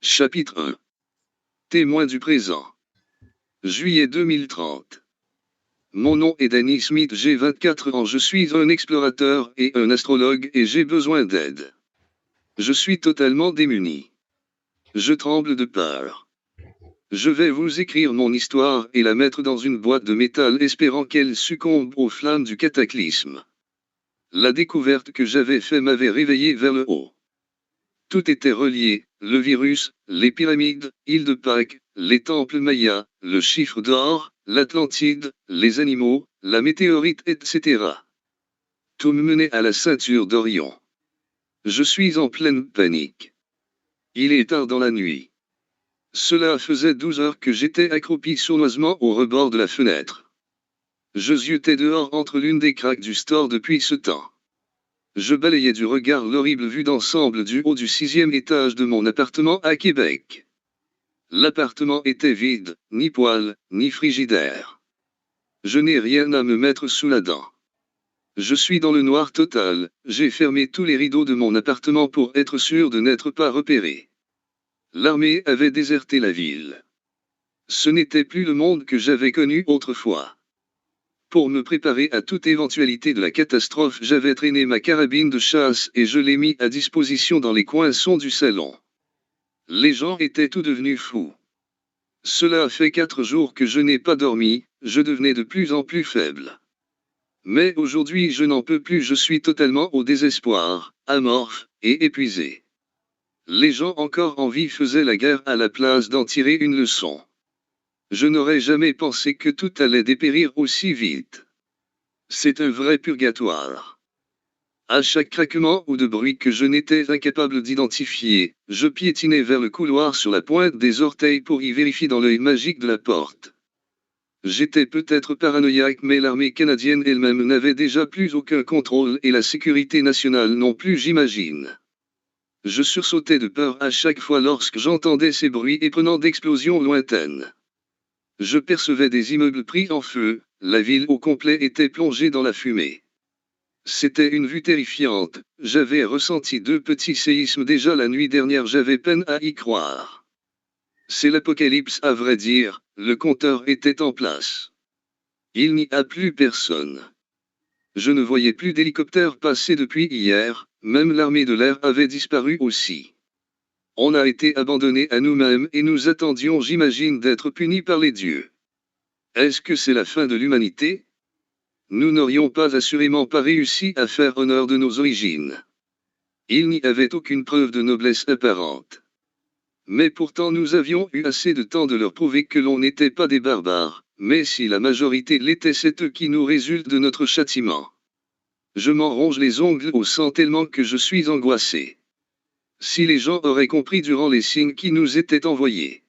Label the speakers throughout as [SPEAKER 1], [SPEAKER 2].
[SPEAKER 1] Chapitre 1. Témoin du présent. Juillet 2030. Mon nom est Danny Smith, j'ai 24 ans, je suis un explorateur et un astrologue et j'ai besoin d'aide. Je suis totalement démuni. Je tremble de peur. Je vais vous écrire mon histoire et la mettre dans une boîte de métal espérant qu'elle succombe aux flammes du cataclysme. La découverte que j'avais faite m'avait réveillé vers le haut. Tout était relié, le virus, les pyramides, île de Pâques, les temples mayas, le chiffre d'or, l'Atlantide, les animaux, la météorite, etc. Tout me menait à la ceinture d'Orion. Je suis en pleine panique. Il est tard dans la nuit. Cela faisait 12 heures que j'étais accroupi sournoisement au rebord de la fenêtre. Je ziotais dehors entre l'une des craques du store depuis ce temps. Je balayais du regard l'horrible vue d'ensemble du haut du 6e étage de mon appartement à Québec. L'appartement était vide, ni poêle, ni frigidaire. Je n'ai rien à me mettre sous la dent. Je suis dans le noir total, j'ai fermé tous les rideaux de mon appartement pour être sûr de n'être pas repéré. L'armée avait déserté la ville. Ce n'était plus le monde que j'avais connu autrefois. Pour me préparer à toute éventualité de la catastrophe, j'avais traîné ma carabine de chasse et je l'ai mis à disposition dans les coins du salon. Les gens étaient tout devenus fous. Cela fait 4 jours que je n'ai pas dormi, je devenais de plus en plus faible. Mais aujourd'hui je n'en peux plus, je suis totalement au désespoir, amorphe, et épuisé. Les gens encore en vie faisaient la guerre à la place d'en tirer une leçon. Je n'aurais jamais pensé que tout allait dépérir aussi vite. C'est un vrai purgatoire. À chaque craquement ou de bruit que je n'étais incapable d'identifier, je piétinais vers le couloir sur la pointe des orteils pour y vérifier dans l'œil magique de la porte. J'étais peut-être paranoïaque, mais l'armée canadienne elle-même n'avait déjà plus aucun contrôle et la sécurité nationale non plus, j'imagine. Je sursautais de peur à chaque fois lorsque j'entendais ces bruits épeurants d'explosions lointaines. Je percevais des immeubles pris en feu, la ville au complet était plongée dans la fumée. C'était une vue terrifiante, j'avais ressenti 2 petits séismes déjà la nuit dernière, j'avais peine à y croire. C'est l'apocalypse à vrai dire, le compteur était en place. Il n'y a plus personne. Je ne voyais plus d'hélicoptères passer depuis hier, même l'armée de l'air avait disparu aussi. On a été abandonnés à nous-mêmes et nous attendions, j'imagine, d'être punis par les dieux. Est-ce que c'est la fin de l'humanité ? Nous n'aurions assurément pas réussi à faire honneur de nos origines. Il n'y avait aucune preuve de noblesse apparente. Mais pourtant nous avions eu assez de temps de leur prouver que l'on n'était pas des barbares, mais si la majorité l'était, c'est eux qui nous résulte de notre châtiment. Je m'en ronge les ongles au sang tellement que je suis angoissé. Si les gens auraient compris durant les signes qui nous étaient envoyés.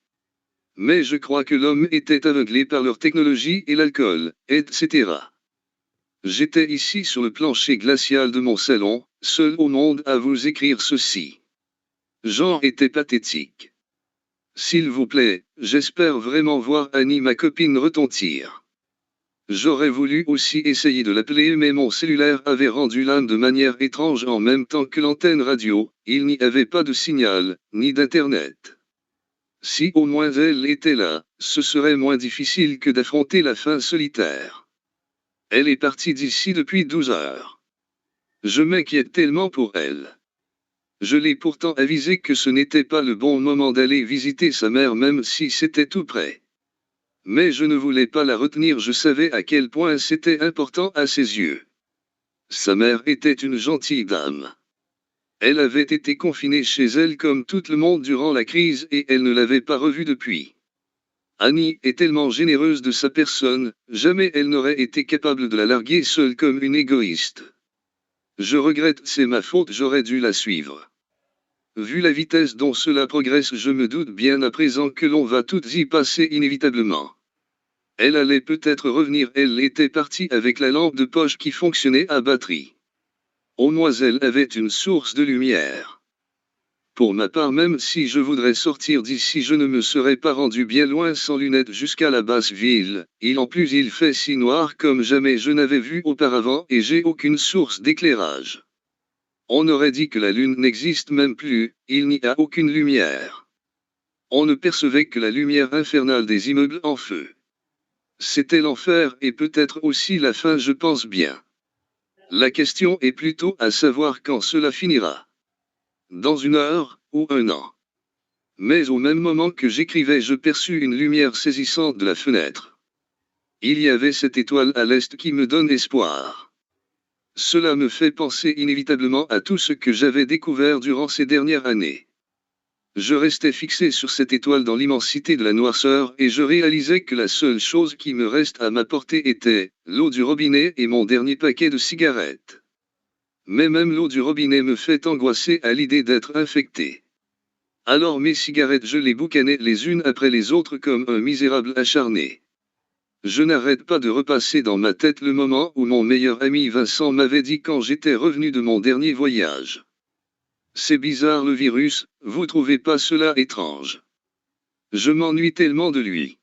[SPEAKER 1] Mais je crois que l'homme était aveuglé par leur technologie et l'alcool, etc. J'étais ici sur le plancher glacial de mon salon, seul au monde à vous écrire ceci. Jean était pathétique. S'il vous plaît, j'espère vraiment voir Annie, ma copine, retentir. J'aurais voulu aussi essayer de l'appeler, mais mon cellulaire avait rendu l'âme de manière étrange en même temps que l'antenne radio, il n'y avait pas de signal, ni d'internet. Si au moins elle était là, ce serait moins difficile que d'affronter la faim solitaire. Elle est partie d'ici depuis 12 heures. Je m'inquiète tellement pour elle. Je l'ai pourtant avisé que ce n'était pas le bon moment d'aller visiter sa mère même si c'était tout près. Mais je ne voulais pas la retenir, je savais à quel point c'était important à ses yeux. Sa mère était une gentille dame. Elle avait été confinée chez elle comme tout le monde durant la crise et elle ne l'avait pas revue depuis. Annie est tellement généreuse de sa personne, jamais elle n'aurait été capable de la larguer seule comme une égoïste. Je regrette, c'est ma faute, j'aurais dû la suivre. Vu la vitesse dont cela progresse, je me doute bien à présent que l'on va toutes y passer inévitablement. Elle allait peut-être revenir, elle était partie avec la lampe de poche qui fonctionnait à batterie. Au moins elle avait une source de lumière. Pour ma part, même si je voudrais sortir d'ici, je ne me serais pas rendu bien loin sans lunettes jusqu'à la basse ville, en plus il fait si noir comme jamais je n'avais vu auparavant et j'ai aucune source d'éclairage. On aurait dit que la lune n'existe même plus, il n'y a aucune lumière. On ne percevait que la lumière infernale des immeubles en feu. C'était l'enfer et peut-être aussi la fin, je pense bien. La question est plutôt à savoir quand cela finira. Dans 1 heure, ou 1 an. Mais au même moment que j'écrivais, je perçus une lumière saisissante de la fenêtre. Il y avait cette étoile à l'est qui me donne espoir. Cela me fait penser inévitablement à tout ce que j'avais découvert durant ces dernières années. Je restais fixé sur cette étoile dans l'immensité de la noirceur et je réalisais que la seule chose qui me reste à ma portée était l'eau du robinet et mon dernier paquet de cigarettes. Mais même l'eau du robinet me fait angoisser à l'idée d'être infecté. Alors mes cigarettes, je les boucanais les unes après les autres comme un misérable acharné. Je n'arrête pas de repasser dans ma tête le moment où mon meilleur ami Vincent m'avait dit quand j'étais revenu de mon dernier voyage. C'est bizarre le virus, vous trouvez pas cela étrange? Je m'ennuie tellement de lui.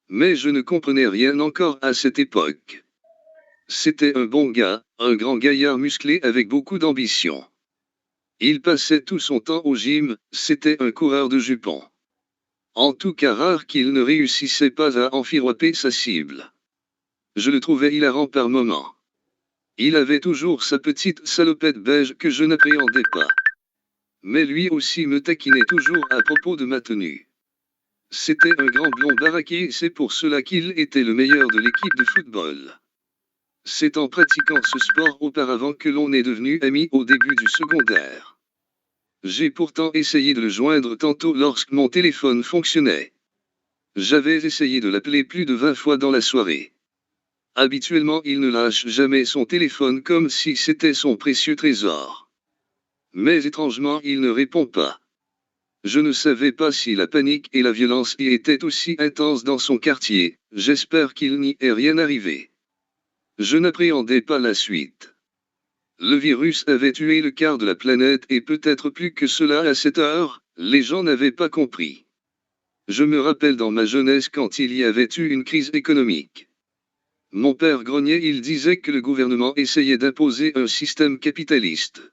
[SPEAKER 1] Mais je ne comprenais rien encore à cette époque. C'était un bon gars, un grand gaillard musclé avec beaucoup d'ambition. Il passait tout son temps au gym, c'était un coureur de jupons. En tout cas rare qu'il ne réussissait pas à enfiroiper sa cible. Je le trouvais hilarant par moments. Il avait toujours sa petite salopette beige que je n'appréhendais pas. Mais lui aussi me taquinait toujours à propos de ma tenue. C'était un grand blond baraqué et c'est pour cela qu'il était le meilleur de l'équipe de football. C'est en pratiquant ce sport auparavant que l'on est devenu amis au début du secondaire. J'ai pourtant essayé de le joindre tantôt lorsque mon téléphone fonctionnait. J'avais essayé de l'appeler plus de 20 fois dans la soirée. Habituellement, il ne lâche jamais son téléphone comme si c'était son précieux trésor. Mais étrangement, il ne répond pas. Je ne savais pas si la panique et la violence y étaient aussi intenses dans son quartier, j'espère qu'il n'y est rien arrivé. Je n'appréhendais pas la suite. Le virus avait tué le quart de la planète et peut-être plus que cela à cette heure, les gens n'avaient pas compris. Je me rappelle dans ma jeunesse quand il y avait eu une crise économique. Mon père grognait, il disait que le gouvernement essayait d'imposer un système capitaliste.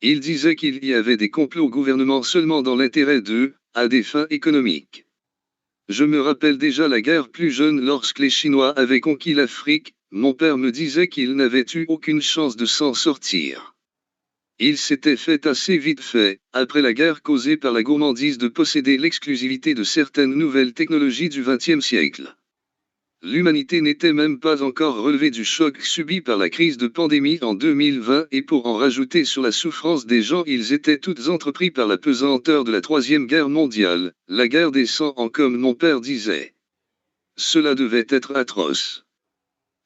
[SPEAKER 1] Il disait qu'il y avait des complots au gouvernement seulement dans l'intérêt d'eux, à des fins économiques. Je me rappelle déjà la guerre plus jeune lorsque les Chinois avaient conquis l'Afrique, mon père me disait qu'ils n'avaient eu aucune chance de s'en sortir. Il s'était fait assez vite fait, après la guerre causée par la gourmandise de posséder l'exclusivité de certaines nouvelles technologies du XXe siècle. L'humanité n'était même pas encore relevée du choc subi par la crise de pandémie en 2020 et pour en rajouter sur la souffrance des gens, ils étaient toutes entrepris par la pesanteur de la Troisième Guerre mondiale, la guerre des 100 ans comme mon père disait. Cela devait être atroce.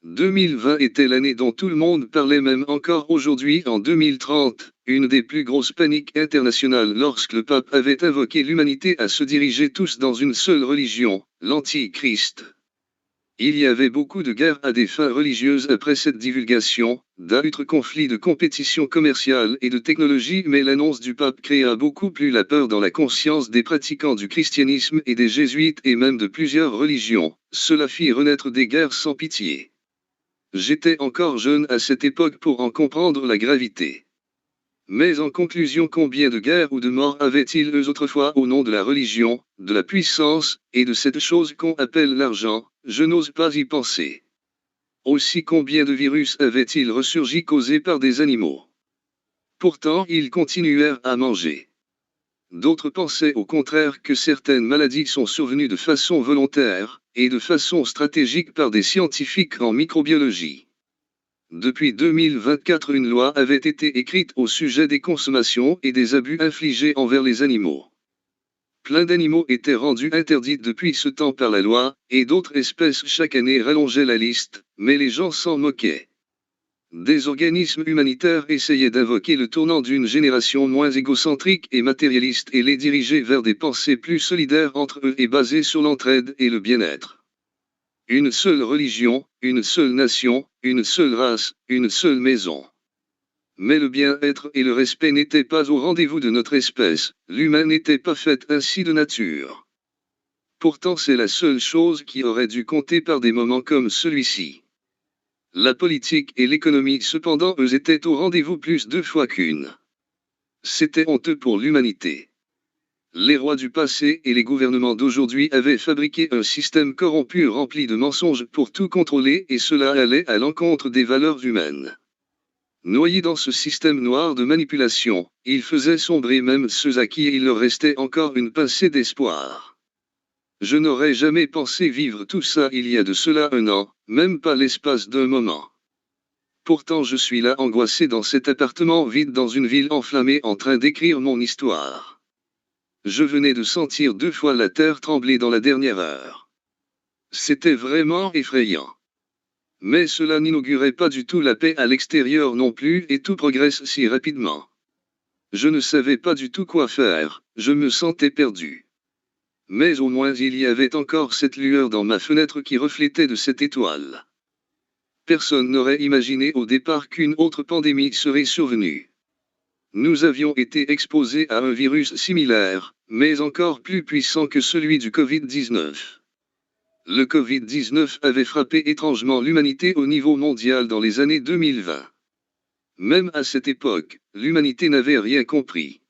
[SPEAKER 1] 2020 était l'année dont tout le monde parlait, même encore aujourd'hui en 2030, une des plus grosses paniques internationales lorsque le pape avait invoqué l'humanité à se diriger tous dans une seule religion, l'Antichrist. Il y avait beaucoup de guerres à des fins religieuses après cette divulgation, d'autres conflits de compétition commerciale et de technologie, mais l'annonce du pape créa beaucoup plus la peur dans la conscience des pratiquants du christianisme et des jésuites et même de plusieurs religions. Cela fit renaître des guerres sans pitié. J'étais encore jeune à cette époque pour en comprendre la gravité. Mais en conclusion, combien de guerres ou de morts avaient-ils eux autrefois au nom de la religion, de la puissance, et de cette chose qu'on appelle l'argent, je n'ose pas y penser. Aussi combien de virus avaient-ils ressurgi causés par des animaux. Pourtant ils continuèrent à manger. D'autres pensaient au contraire que certaines maladies sont survenues de façon volontaire, et de façon stratégique par des scientifiques en microbiologie. Depuis 2024, une loi avait été écrite au sujet des consommations et des abus infligés envers les animaux. Plein d'animaux étaient rendus interdits depuis ce temps par la loi, et d'autres espèces chaque année rallongeaient la liste, mais les gens s'en moquaient. Des organismes humanitaires essayaient d'invoquer le tournant d'une génération moins égocentrique et matérialiste et les diriger vers des pensées plus solidaires entre eux et basées sur l'entraide et le bien-être. Une seule religion, une seule nation, une seule race, une seule maison. Mais le bien-être et le respect n'étaient pas au rendez-vous de notre espèce, l'humain n'était pas fait ainsi de nature. Pourtant c'est la seule chose qui aurait dû compter par des moments comme celui-ci. La politique et l'économie cependant eux étaient au rendez-vous plus 2 fois qu'une. C'était honteux pour l'humanité. Les rois du passé et les gouvernements d'aujourd'hui avaient fabriqué un système corrompu rempli de mensonges pour tout contrôler et cela allait à l'encontre des valeurs humaines. Noyés dans ce système noir de manipulation, ils faisaient sombrer même ceux à qui il leur restait encore une pincée d'espoir. Je n'aurais jamais pensé vivre tout ça il y a de cela 1 an, même pas l'espace d'un moment. Pourtant je suis là angoissé dans cet appartement vide dans une ville enflammée en train d'écrire mon histoire. Je venais de sentir 2 fois la terre trembler dans la dernière heure. C'était vraiment effrayant. Mais cela n'inaugurait pas du tout la paix à l'extérieur non plus et tout progresse si rapidement. Je ne savais pas du tout quoi faire, je me sentais perdu. Mais au moins il y avait encore cette lueur dans ma fenêtre qui reflétait de cette étoile. Personne n'aurait imaginé au départ qu'une autre pandémie serait survenue. Nous avions été exposés à un virus similaire, mais encore plus puissant que celui du Covid-19. Le Covid-19 avait frappé étrangement l'humanité au niveau mondial dans les années 2020. Même à cette époque, l'humanité n'avait rien compris.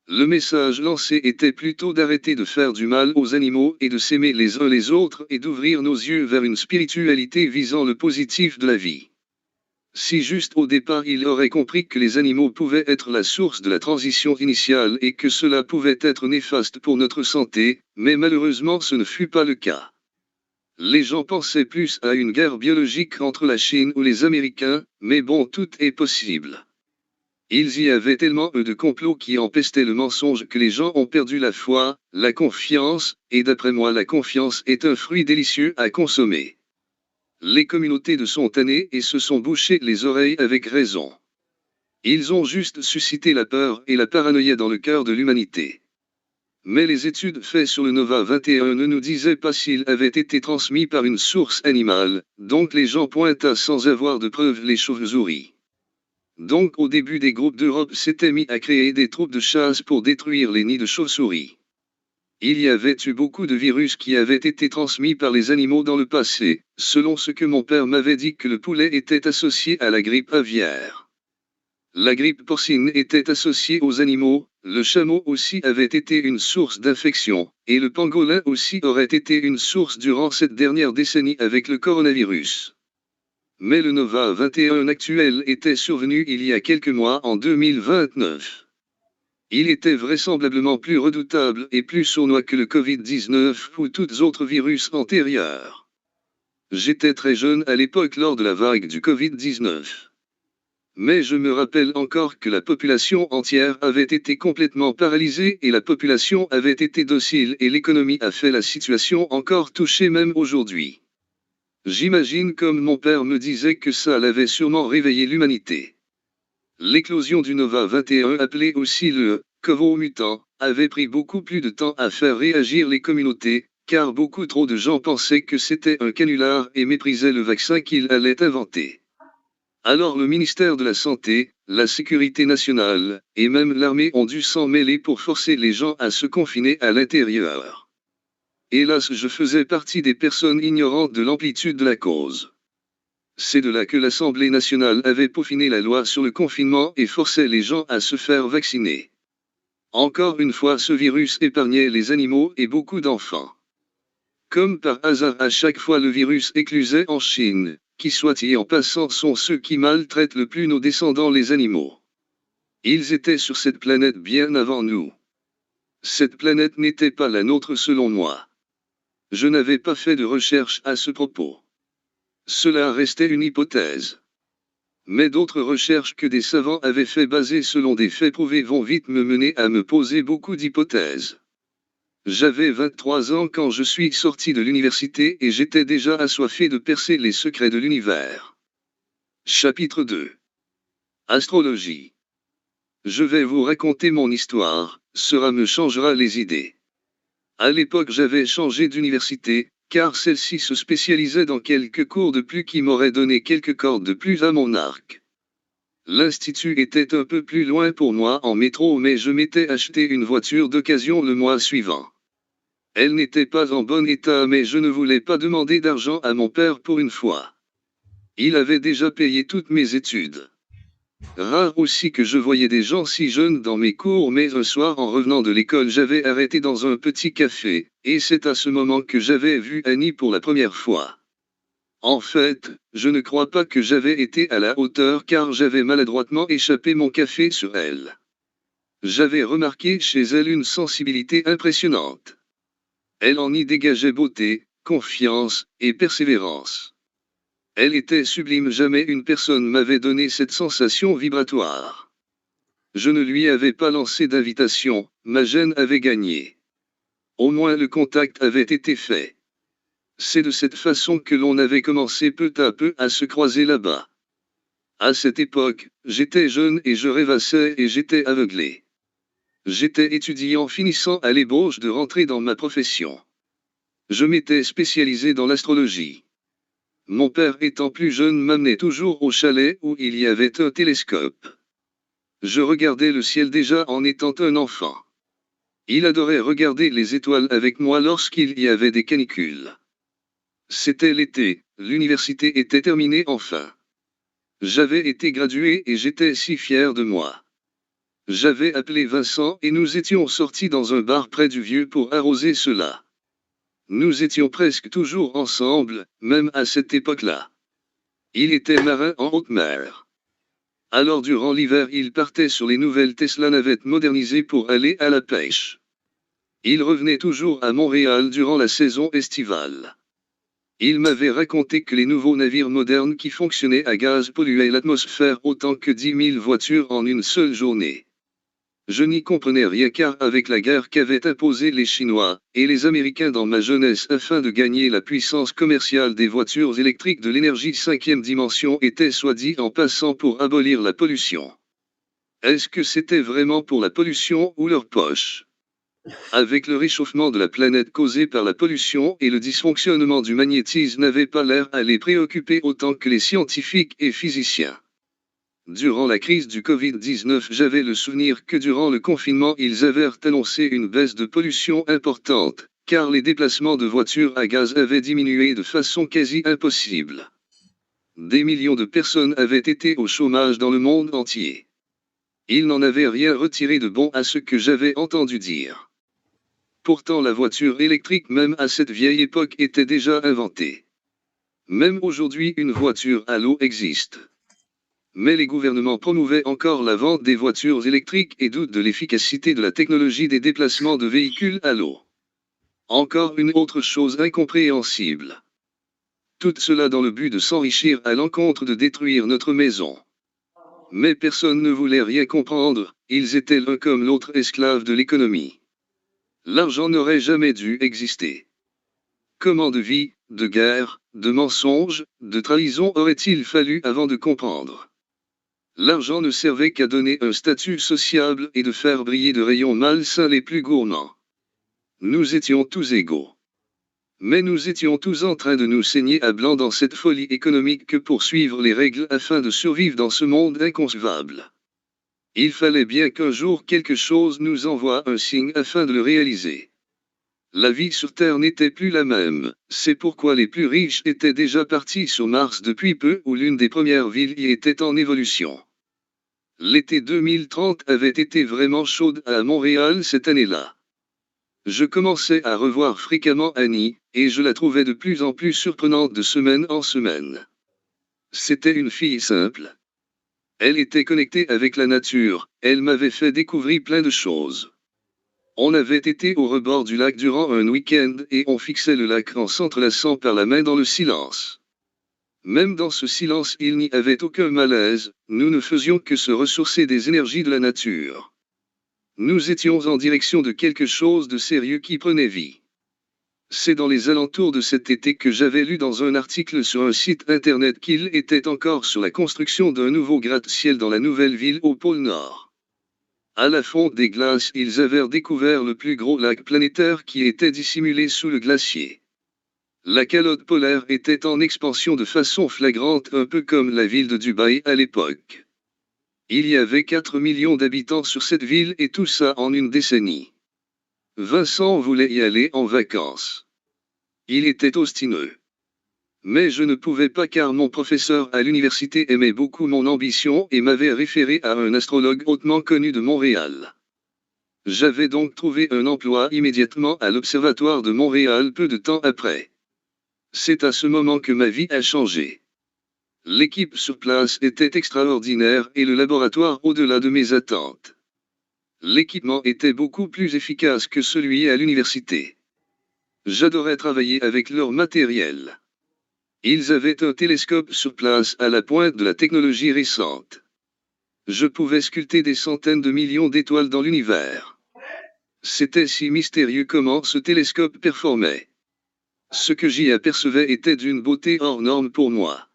[SPEAKER 1] Le message lancé était plutôt d'arrêter de faire du mal aux animaux et de s'aimer les uns les autres et d'ouvrir nos yeux vers une spiritualité visant le positif de la vie. Si juste au départ il aurait compris que les animaux pouvaient être la source de la transition initiale et que cela pouvait être néfaste pour notre santé, mais malheureusement ce ne fut pas le cas. Les gens pensaient plus à une guerre biologique entre la Chine ou les Américains, mais bon tout est possible. Il y avait tellement de complots qui empestaient le mensonge que les gens ont perdu la foi, la confiance, et d'après moi la confiance est un fruit délicieux à consommer. Les communautés de sont tannées et se sont bouchées les oreilles avec raison. Ils ont juste suscité la peur et la paranoïa dans le cœur de l'humanité. Mais les études faites sur le Nova 21 ne nous disaient pas s'il avait été transmis par une source animale, donc les gens pointent sans avoir de preuves les chauves-souris. Donc au début des groupes d'Europe s'étaient mis à créer des troupes de chasse pour détruire les nids de chauves-souris. Il y avait eu beaucoup de virus qui avaient été transmis par les animaux dans le passé, selon ce que mon père m'avait dit que le poulet était associé à la grippe aviaire. La grippe porcine était associée aux animaux, le chameau aussi avait été une source d'infection, et le pangolin aussi aurait été une source durant cette dernière décennie avec le coronavirus. Mais le Nova 21 actuel était survenu il y a quelques mois en 2029. Il était vraisemblablement plus redoutable et plus sournois que le Covid-19 ou tous autres virus antérieurs. J'étais très jeune à l'époque lors de la vague du Covid-19. Mais je me rappelle encore que la population entière avait été complètement paralysée et la population avait été docile et l'économie a fait la situation encore touchée même aujourd'hui. J'imagine comme mon père me disait que ça l'avait sûrement réveillé l'humanité. L'éclosion du Nova 21 appelé aussi le Covo mutant avait pris beaucoup plus de temps à faire réagir les communautés, car beaucoup trop de gens pensaient que c'était un canular et méprisaient le vaccin qu'il allait inventer. Alors le ministère de la Santé, la Sécurité nationale, et même l'armée ont dû s'en mêler pour forcer les gens à se confiner à l'intérieur. Hélas, je faisais partie des personnes ignorantes de l'amplitude de la cause. C'est de là que l'Assemblée nationale avait peaufiné la loi sur le confinement et forçait les gens à se faire vacciner. Encore une fois, ce virus épargnait les animaux et beaucoup d'enfants. Comme par hasard, à chaque fois le virus éclusait en Chine, qui soit y en passant sont ceux qui maltraitent le plus nos descendants les animaux. Ils étaient sur cette planète bien avant nous. Cette planète n'était pas la nôtre selon moi. Je n'avais pas fait de recherche à ce propos. Cela restait une hypothèse. Mais d'autres recherches que des savants avaient fait basées selon des faits prouvés vont vite me mener à me poser beaucoup d'hypothèses. J'avais 23 ans quand je suis sorti de l'université et j'étais déjà assoiffé de percer les secrets de l'univers. Chapitre 2. Astrologie. Je vais vous raconter mon histoire, cela me changera les idées. À l'époque j'avais changé d'université, car celle-ci se spécialisait dans quelques cours de plus qui m'auraient donné quelques cordes de plus à mon arc. L'institut était un peu plus loin pour moi en métro mais je m'étais acheté une voiture d'occasion le mois suivant. Elle n'était pas en bon état mais je ne voulais pas demander d'argent à mon père pour une fois. Il avait déjà payé toutes mes études. Rare aussi que je voyais des gens si jeunes dans mes cours, mais un soir en revenant de l'école j'avais arrêté dans un petit café, et c'est à ce moment que j'avais vu Annie pour la première fois. En fait, je ne crois pas que j'avais été à la hauteur car j'avais maladroitement échappé mon café sur elle. J'avais remarqué chez elle une sensibilité impressionnante. Elle en y dégageait beauté, confiance et persévérance. Elle était sublime, jamais une personne m'avait donné cette sensation vibratoire. Je ne lui avais pas lancé d'invitation, ma gêne avait gagné. Au moins le contact avait été fait. C'est de cette façon que l'on avait commencé peu à peu à se croiser là-bas. À cette époque, j'étais jeune et je rêvassais et j'étais aveuglé. J'étais étudiant finissant à l'ébauche de rentrer dans ma profession. Je m'étais spécialisé dans l'astrologie. Mon père étant plus jeune m'amenait toujours au chalet où il y avait un télescope. Je regardais le ciel déjà en étant un enfant. Il adorait regarder les étoiles avec moi lorsqu'il y avait des canicules. C'était l'été, l'université était terminée enfin. J'avais été gradué et j'étais si fier de moi. J'avais appelé Vincent et nous étions sortis dans un bar près du vieux pour arroser cela. Nous étions presque toujours ensemble, même à cette époque-là. Il était marin en haute mer. Alors durant l'hiver il partait sur les nouvelles Tesla navettes modernisées pour aller à la pêche. Il revenait toujours à Montréal durant la saison estivale. Il m'avait raconté que les nouveaux navires modernes qui fonctionnaient à gaz polluaient l'atmosphère autant que 10 000 voitures en une seule journée. Je n'y comprenais rien car avec la guerre qu'avaient imposée les Chinois et les Américains dans ma jeunesse afin de gagner la puissance commerciale des voitures électriques de l'énergie cinquième dimension était soit dit en passant pour abolir la pollution. Est-ce que c'était vraiment pour la pollution ou leur poche? Avec le réchauffement de la planète causé par la pollution et le dysfonctionnement du magnétisme n'avait pas l'air à les préoccuper autant que les scientifiques et physiciens. Durant la crise du Covid-19, j'avais le souvenir que durant le confinement, ils avaient annoncé une baisse de pollution importante, car les déplacements de voitures à gaz avaient diminué de façon quasi impossible. Des millions de personnes avaient été au chômage dans le monde entier. Ils n'en avaient rien retiré de bon à ce que j'avais entendu dire. Pourtant la voiture électrique même à cette vieille époque était déjà inventée. Même aujourd'hui une voiture à l'eau existe. Mais les gouvernements promouvaient encore la vente des voitures électriques et doutent de l'efficacité de la technologie des déplacements de véhicules à l'eau. Encore une autre chose incompréhensible. Tout cela dans le but de s'enrichir à l'encontre de détruire notre maison. Mais personne ne voulait rien comprendre, ils étaient l'un comme l'autre esclaves de l'économie. L'argent n'aurait jamais dû exister. Comment de vie, de guerre, de mensonges, de trahison aurait-il fallu avant de comprendre? L'argent ne servait qu'à donner un statut sociable et de faire briller de rayons malsains les plus gourmands. Nous étions tous égaux. Mais nous étions tous en train de nous saigner à blanc dans cette folie économique que pour suivre les règles afin de survivre dans ce monde inconcevable. Il fallait bien qu'un jour quelque chose nous envoie un signe afin de le réaliser. La vie sur Terre n'était plus la même, c'est pourquoi les plus riches étaient déjà partis sur Mars depuis peu où l'une des premières villes y était en évolution. L'été 2030 avait été vraiment chaude à Montréal cette année-là. Je commençais à revoir fréquemment Annie, et je la trouvais de plus en plus surprenante de semaine en semaine. C'était une fille simple. Elle était connectée avec la nature, elle m'avait fait découvrir plein de choses. On avait été au rebord du lac durant un week-end et on fixait le lac en s'entrelaçant par la main dans le silence. Même dans ce silence il n'y avait aucun malaise, nous ne faisions que se ressourcer des énergies de la nature. Nous étions en direction de quelque chose de sérieux qui prenait vie. C'est dans les alentours de cet été que j'avais lu dans un article sur un site internet qu'il était encore sur la construction d'un nouveau gratte-ciel dans la nouvelle ville au pôle Nord. À la fonte des glaces, ils avaient découvert le plus gros lac planétaire qui était dissimulé sous le glacier. La calotte polaire était en expansion de façon flagrante, un peu comme la ville de Dubaï à l'époque. Il y avait 4 millions d'habitants sur cette ville et tout ça en une décennie. Vincent voulait y aller en vacances. Il était obstineux. Mais je ne pouvais pas car mon professeur à l'université aimait beaucoup mon ambition et m'avait référé à un astrologue hautement connu de Montréal. J'avais donc trouvé un emploi immédiatement à l'Observatoire de Montréal peu de temps après. C'est à ce moment que ma vie a changé. L'équipe sur place était extraordinaire et le laboratoire au-delà de mes attentes. L'équipement était beaucoup plus efficace que celui à l'université. J'adorais travailler avec leur matériel. Ils avaient un télescope sur place à la pointe de la technologie récente. Je pouvais sculpter des centaines de millions d'étoiles dans l'univers. C'était si mystérieux comment ce télescope performait. Ce que j'y apercevais était d'une beauté hors norme pour moi.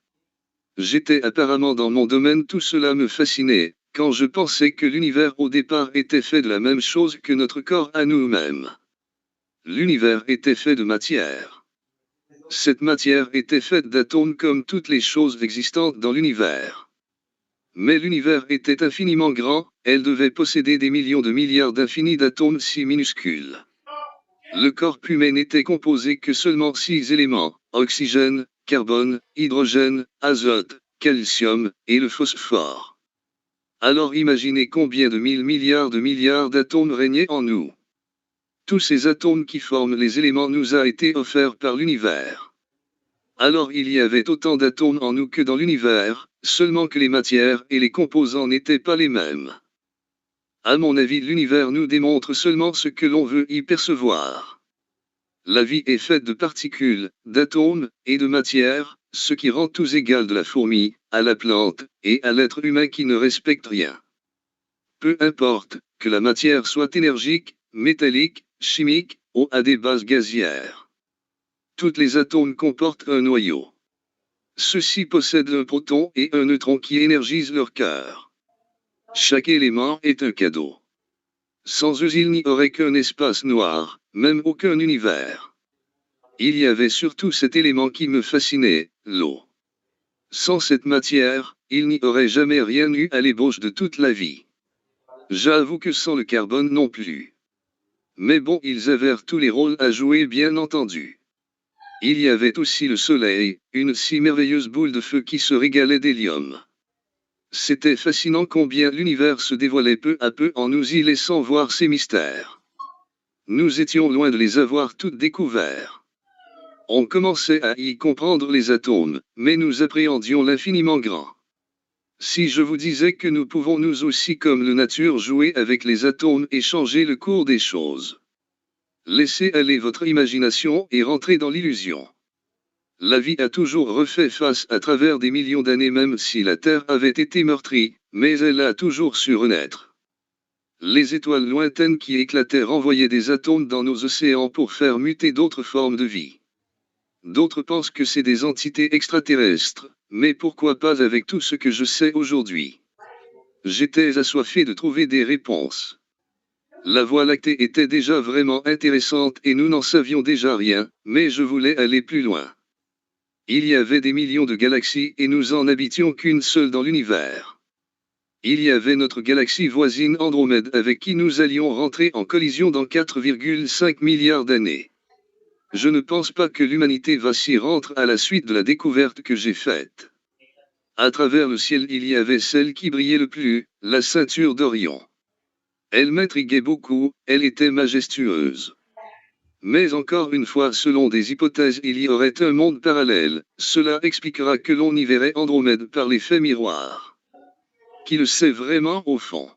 [SPEAKER 1] J'étais apparemment dans mon domaine, tout cela me fascinait, quand je pensais que l'univers au départ était fait de la même chose que notre corps à nous-mêmes. L'univers était fait de matière. Cette matière était faite d'atomes comme toutes les choses existantes dans l'univers. Mais l'univers était infiniment grand, elle devait posséder des millions de milliards d'infinis d'atomes si minuscules. Le corps humain n'était composé que seulement 6 éléments, oxygène, carbone, hydrogène, azote, calcium, et le phosphore. Alors imaginez combien de milliards d'atomes régnaient en nous. Tous ces atomes qui forment les éléments nous a été offerts par l'univers. Alors il y avait autant d'atomes en nous que dans l'univers, seulement que les matières et les composants n'étaient pas les mêmes. À mon avis, l'univers nous démontre seulement ce que l'on veut y percevoir. La vie est faite de particules, d'atomes, et de matière, ce qui rend tous égales de la fourmi, à la plante, et à l'être humain qui ne respecte rien. Peu importe, que la matière soit énergique, métallique, chimique, ou à des bases gazières. Tous les atomes comportent un noyau. Ceux-ci possèdent un proton et un neutron qui énergisent leur cœur. Chaque élément est un cadeau. Sans eux il n'y aurait qu'un espace noir, même aucun univers. Il y avait surtout cet élément qui me fascinait, l'eau. Sans cette matière, il n'y aurait jamais rien eu à l'ébauche de toute la vie. J'avoue que sans le carbone non plus. Mais bon, ils avaient tous les rôles à jouer bien entendu. Il y avait aussi le soleil, une si merveilleuse boule de feu qui se régalait d'hélium. C'était fascinant combien l'univers se dévoilait peu à peu en nous y laissant voir ses mystères. Nous étions loin de les avoir toutes découverts. On commençait à y comprendre les atomes, mais nous appréhendions l'infiniment grand. Si je vous disais que nous pouvons nous aussi comme la nature jouer avec les atomes et changer le cours des choses. Laissez aller votre imagination et rentrez dans l'illusion. La vie a toujours refait face à travers des millions d'années même si la Terre avait été meurtrie, mais elle a toujours su renaître. Les étoiles lointaines qui éclataient renvoyaient des atomes dans nos océans pour faire muter d'autres formes de vie. D'autres pensent que c'est des entités extraterrestres, mais pourquoi pas avec tout ce que je sais aujourd'hui? J'étais assoiffé de trouver des réponses. La Voie lactée était déjà vraiment intéressante et nous n'en savions déjà rien, mais je voulais aller plus loin. Il y avait des millions de galaxies et nous en habitions qu'une seule dans l'univers. Il y avait notre galaxie voisine Andromède avec qui nous allions rentrer en collision dans 4,5 milliards d'années. Je ne pense pas que l'humanité va s'y rendre à la suite de la découverte que j'ai faite. À travers le ciel il y avait celle qui brillait le plus, la ceinture d'Orion. Elle m'intriguait beaucoup, elle était majestueuse. Mais encore une fois, selon des hypothèses, il y aurait un monde parallèle, cela expliquera que l'on y verrait Andromède par l'effet miroir. Qui le sait vraiment au fond?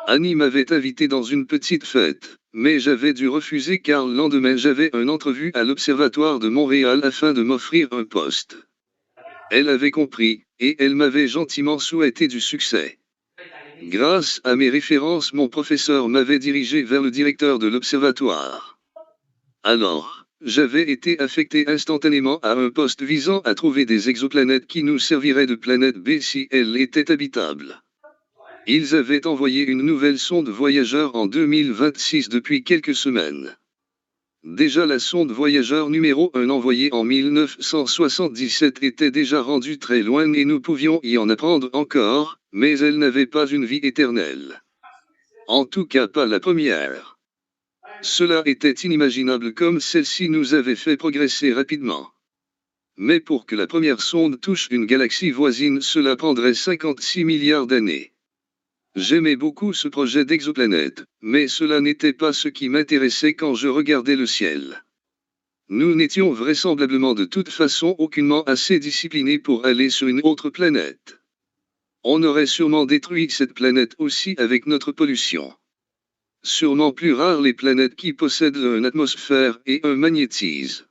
[SPEAKER 1] Annie m'avait invité dans une petite fête, mais j'avais dû refuser car le lendemain j'avais une entrevue à l'Observatoire de Montréal afin de m'offrir un poste. Elle avait compris, et elle m'avait gentiment souhaité du succès. Grâce à mes références, mon professeur m'avait dirigé vers le directeur de l'Observatoire. Alors, j'avais été affecté instantanément à un poste visant à trouver des exoplanètes qui nous serviraient de planète B si elles étaient habitables. Ils avaient envoyé une nouvelle sonde voyageur en 2026 depuis quelques semaines. Déjà la sonde voyageur numéro 1 envoyée en 1977 était déjà rendue très loin et nous pouvions y en apprendre encore, mais elle n'avait pas une vie éternelle. En tout cas pas la première. Cela était inimaginable comme celle-ci nous avait fait progresser rapidement. Mais pour que la première sonde touche une galaxie voisine, cela prendrait 56 milliards d'années. J'aimais beaucoup ce projet d'exoplanète, mais cela n'était pas ce qui m'intéressait quand je regardais le ciel. Nous n'étions vraisemblablement de toute façon aucunement assez disciplinés pour aller sur une autre planète. On aurait sûrement détruit cette planète aussi avec notre pollution. Sûrement plus rares les planètes qui possèdent une atmosphère et un magnétisme.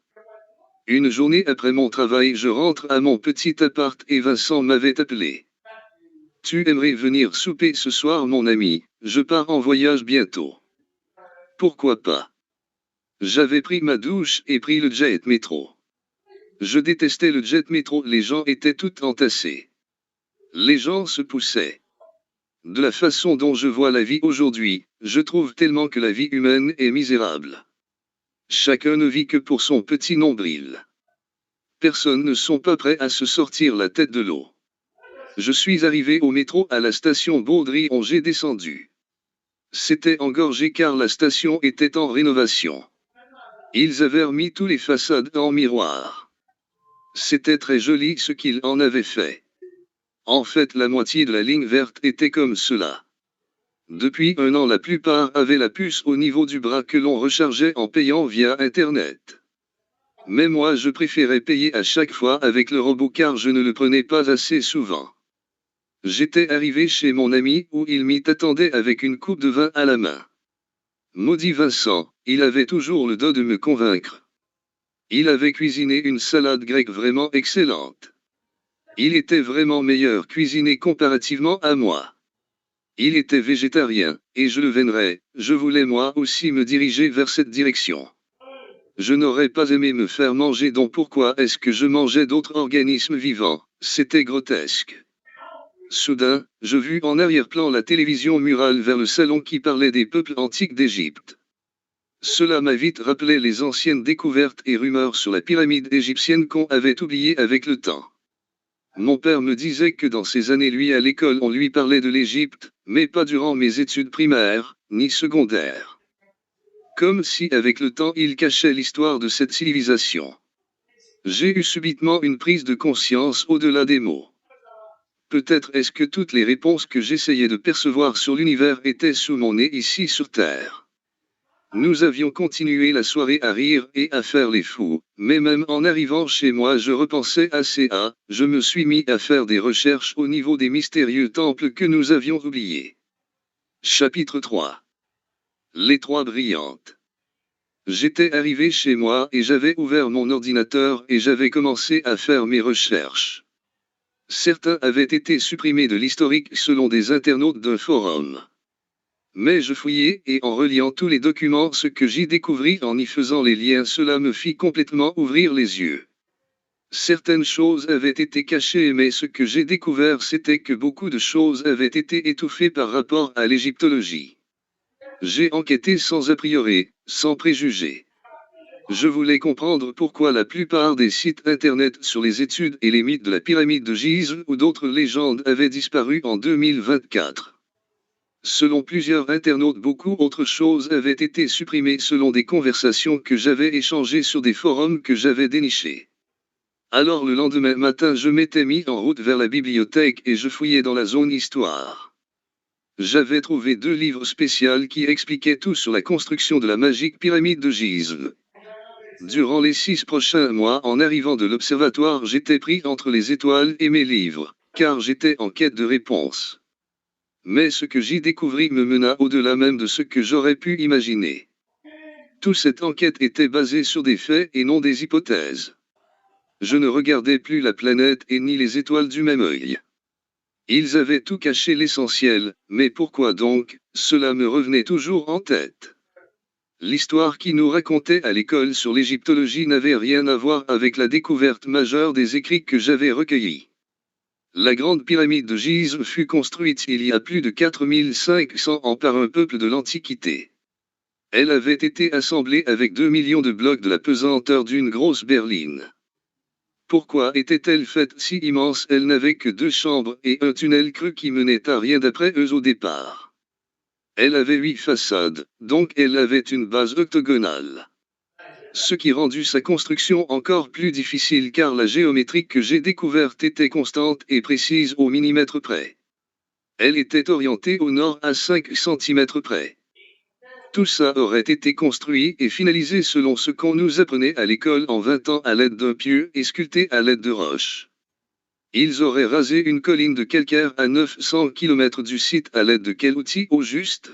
[SPEAKER 1] Une journée après mon travail, je rentre à mon petit appart et Vincent m'avait appelé. Tu aimerais venir souper ce soir, mon ami, je pars en voyage bientôt. Pourquoi pas? J'avais pris ma douche et pris le jet métro. Je détestais le jet métro, les gens étaient tout entassés. Les gens se poussaient. De la façon dont je vois la vie aujourd'hui, je trouve tellement que la vie humaine est misérable. Chacun ne vit que pour son petit nombril. Personne ne sont pas prêts à se sortir la tête de l'eau. Je suis arrivé au métro à la station Baudry, j'ai descendu. C'était engorgé car la station était en rénovation. Ils avaient remis tous les façades en miroir. C'était très joli ce qu'ils en avaient fait. En fait, la moitié de la ligne verte était comme cela. Depuis un an, la plupart avaient la puce au niveau du bras que l'on rechargeait en payant via Internet. Mais moi, je préférais payer à chaque fois avec le robot car je ne le prenais pas assez souvent. J'étais arrivé chez mon ami où il m'y attendait avec une coupe de vin à la main. Maudit Vincent, il avait toujours le dos de me convaincre. Il avait cuisiné une salade grecque vraiment excellente. Il était vraiment meilleur cuisiné comparativement à moi. Il était végétarien, et je le vénérais, je voulais moi aussi me diriger vers cette direction. Je n'aurais pas aimé me faire manger, donc pourquoi est-ce que je mangeais d'autres organismes vivants? C'était grotesque. Soudain, je vis en arrière-plan la télévision murale vers le salon qui parlait des peuples antiques d'Égypte. Cela m'a vite rappelé les anciennes découvertes et rumeurs sur la pyramide égyptienne qu'on avait oubliées avec le temps. Mon père me disait que dans ces années, lui à l'école, on lui parlait de l'Égypte, mais pas durant mes études primaires, ni secondaires. Comme si avec le temps il cachait l'histoire de cette civilisation. J'ai eu subitement une prise de conscience au-delà des mots. Peut-être est-ce que toutes les réponses que j'essayais de percevoir sur l'univers étaient sous mon nez ici sur Terre. Nous avions continué la soirée à rire et à faire les fous, mais même en arrivant chez moi je repensais assez à, je me suis mis à faire des recherches au niveau des mystérieux temples que nous avions oubliés. Chapitre 3. L'étoile brillante. J'étais arrivé chez moi et j'avais ouvert mon ordinateur et j'avais commencé à faire mes recherches. Certains avaient été supprimés de l'historique selon des internautes d'un forum. Mais je fouillais et en reliant tous les documents, ce que j'y découvris en y faisant les liens, cela me fit complètement ouvrir les yeux. Certaines choses avaient été cachées, mais ce que j'ai découvert, c'était que beaucoup de choses avaient été étouffées par rapport à l'égyptologie. J'ai enquêté sans a priori, sans préjugés. Je voulais comprendre pourquoi la plupart des sites internet sur les études et les mythes de la pyramide de Gizeh ou d'autres légendes avaient disparu en 2024. Selon plusieurs internautes, beaucoup autres choses avaient été supprimées selon des conversations que j'avais échangées sur des forums que j'avais dénichés. Alors le lendemain matin, je m'étais mis en route vers la bibliothèque et je fouillais dans la zone histoire. J'avais trouvé 2 livres spéciaux qui expliquaient tout sur la construction de la magique pyramide de Gizeh. Durant les 6 prochains mois, en arrivant de l'observatoire, j'étais pris entre les étoiles et mes livres, car j'étais en quête de réponses. Mais ce que j'y découvris me mena au-delà même de ce que j'aurais pu imaginer. Toute cette enquête était basée sur des faits et non des hypothèses. Je ne regardais plus la planète et ni les étoiles du même œil. Ils avaient tout caché l'essentiel, mais pourquoi donc? Cela me revenait toujours en tête. L'histoire qui nous racontait à l'école sur l'égyptologie n'avait rien à voir avec la découverte majeure des écrits que j'avais recueillis. La grande pyramide de Gizeh fut construite il y a plus de 4500 ans par un peuple de l'Antiquité. Elle avait été assemblée avec 2 millions de blocs de la pesanteur d'une grosse berline. Pourquoi était-elle faite si immense? Elle n'avait que 2 chambres et un tunnel creux qui menait à rien d'après eux au départ. Elle avait 8 façades, donc elle avait une base octogonale. Ce qui rendit sa construction encore plus difficile car la géométrie que j'ai découverte était constante et précise au millimètre près. Elle était orientée au nord à 5 cm près. Tout ça aurait été construit et finalisé selon ce qu'on nous apprenait à l'école en 20 ans à l'aide d'un pieu et sculpté à l'aide de roches. Ils auraient rasé une colline de calcaire à 900 km du site à l'aide de quel outil au juste?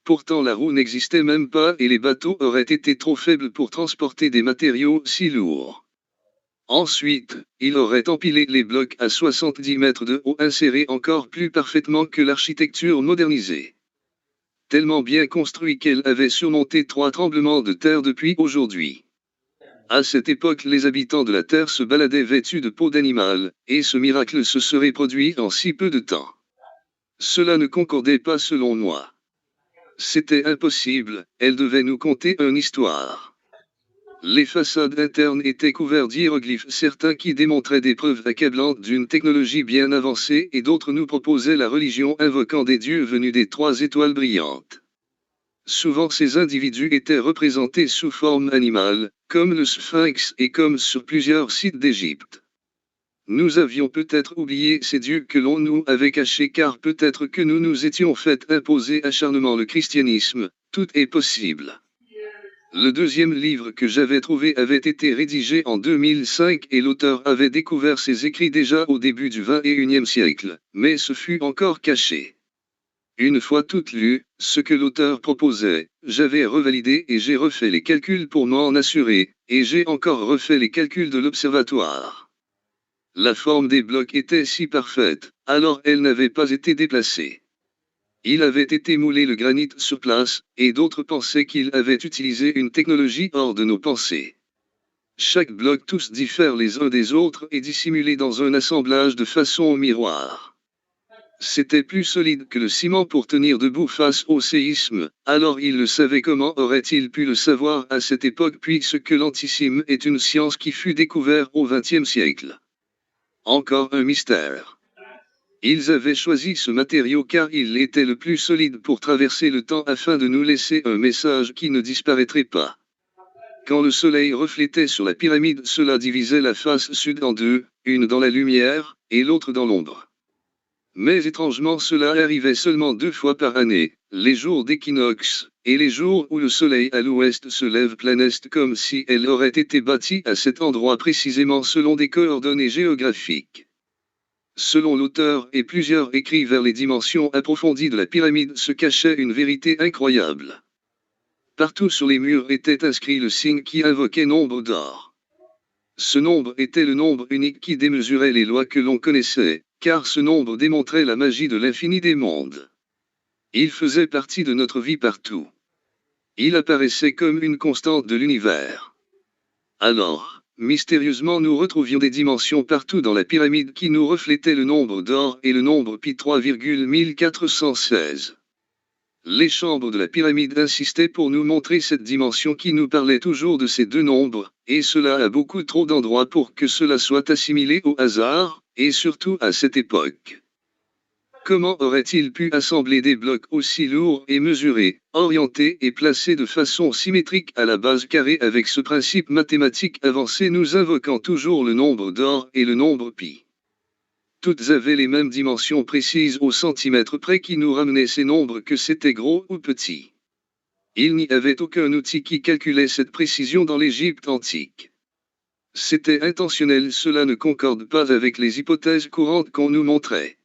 [SPEAKER 1] Pourtant la roue n'existait même pas et les bateaux auraient été trop faibles pour transporter des matériaux si lourds. Ensuite, il aurait empilé les blocs à 70 mètres de haut insérés encore plus parfaitement que l'architecture modernisée. Tellement bien construit qu'elle avait surmonté 3 tremblements de terre depuis aujourd'hui. À cette époque, les habitants de la Terre se baladaient vêtus de peau d'animal, et ce miracle se serait produit en si peu de temps. Cela ne concordait pas selon moi. C'était impossible, elle devait nous conter une histoire. Les façades internes étaient couvertes d'hiéroglyphes certains qui démontraient des preuves accablantes d'une technologie bien avancée et d'autres nous proposaient la religion invoquant des dieux venus des 3 étoiles brillantes. Souvent ces individus étaient représentés sous forme animale, comme le sphinx et comme sur plusieurs sites d'Égypte. Nous avions peut-être oublié ces dieux que l'on nous avait cachés car peut-être que nous nous étions fait imposer acharnement le christianisme, tout est possible. Le deuxième livre que j'avais trouvé avait été rédigé en 2005 et l'auteur avait découvert ses écrits déjà au début du XXIe siècle, mais ce fut encore caché. Une fois tout lu, ce que l'auteur proposait, j'avais revalidé et j'ai refait les calculs pour m'en assurer, et j'ai encore refait les calculs de l'observatoire. La forme des blocs était si parfaite, alors elle n'avait pas été déplacée. Il avait été moulé le granit sur place, et d'autres pensaient qu'il avait utilisé une technologie hors de nos pensées. Chaque bloc tous diffèrent les uns des autres et dissimulés dans un assemblage de façon miroir. C'était plus solide que le ciment pour tenir debout face au séisme, alors il le savait. Comment aurait-il pu le savoir à cette époque puisque l'antisime est une science qui fut découverte au XXe siècle? Encore un mystère. Ils avaient choisi ce matériau car il était le plus solide pour traverser le temps afin de nous laisser un message qui ne disparaîtrait pas. Quand le soleil reflétait sur la pyramide, cela divisait la face sud en deux, une dans la lumière, et l'autre dans l'ombre. Mais étrangement cela arrivait seulement 2 fois par année, les jours d'équinoxe, et les jours où le soleil à l'ouest se lève plein est comme si elle aurait été bâtie à cet endroit précisément selon des coordonnées géographiques. Selon l'auteur et plusieurs écrits vers les dimensions approfondies de la pyramide se cachait une vérité incroyable. Partout sur les murs était inscrit le signe qui invoquait nombre d'or. Ce nombre était le nombre unique qui démesurait les lois que l'on connaissait, car ce nombre démontrait la magie de l'infini des mondes. Il faisait partie de notre vie partout. Il apparaissait comme une constante de l'univers. Alors, mystérieusement nous retrouvions des dimensions partout dans la pyramide qui nous reflétaient le nombre d'or et le nombre pi 3,1416. Les chambres de la pyramide insistaient pour nous montrer cette dimension qui nous parlait toujours de ces 2 nombres, et cela à beaucoup trop d'endroits pour que cela soit assimilé au hasard, et surtout à cette époque. Comment aurait-il pu assembler des blocs aussi lourds et mesurés, orientés et placés de façon symétrique à la base carrée avec ce principe mathématique avancé nous invoquant toujours le nombre d'or et le nombre pi? Toutes avaient les mêmes dimensions précises au centimètre près qui nous ramenaient ces nombres que c'était gros ou petit. Il n'y avait aucun outil qui calculait cette précision dans l'Égypte antique. C'était intentionnel, cela ne concorde pas avec les hypothèses courantes qu'on nous montrait.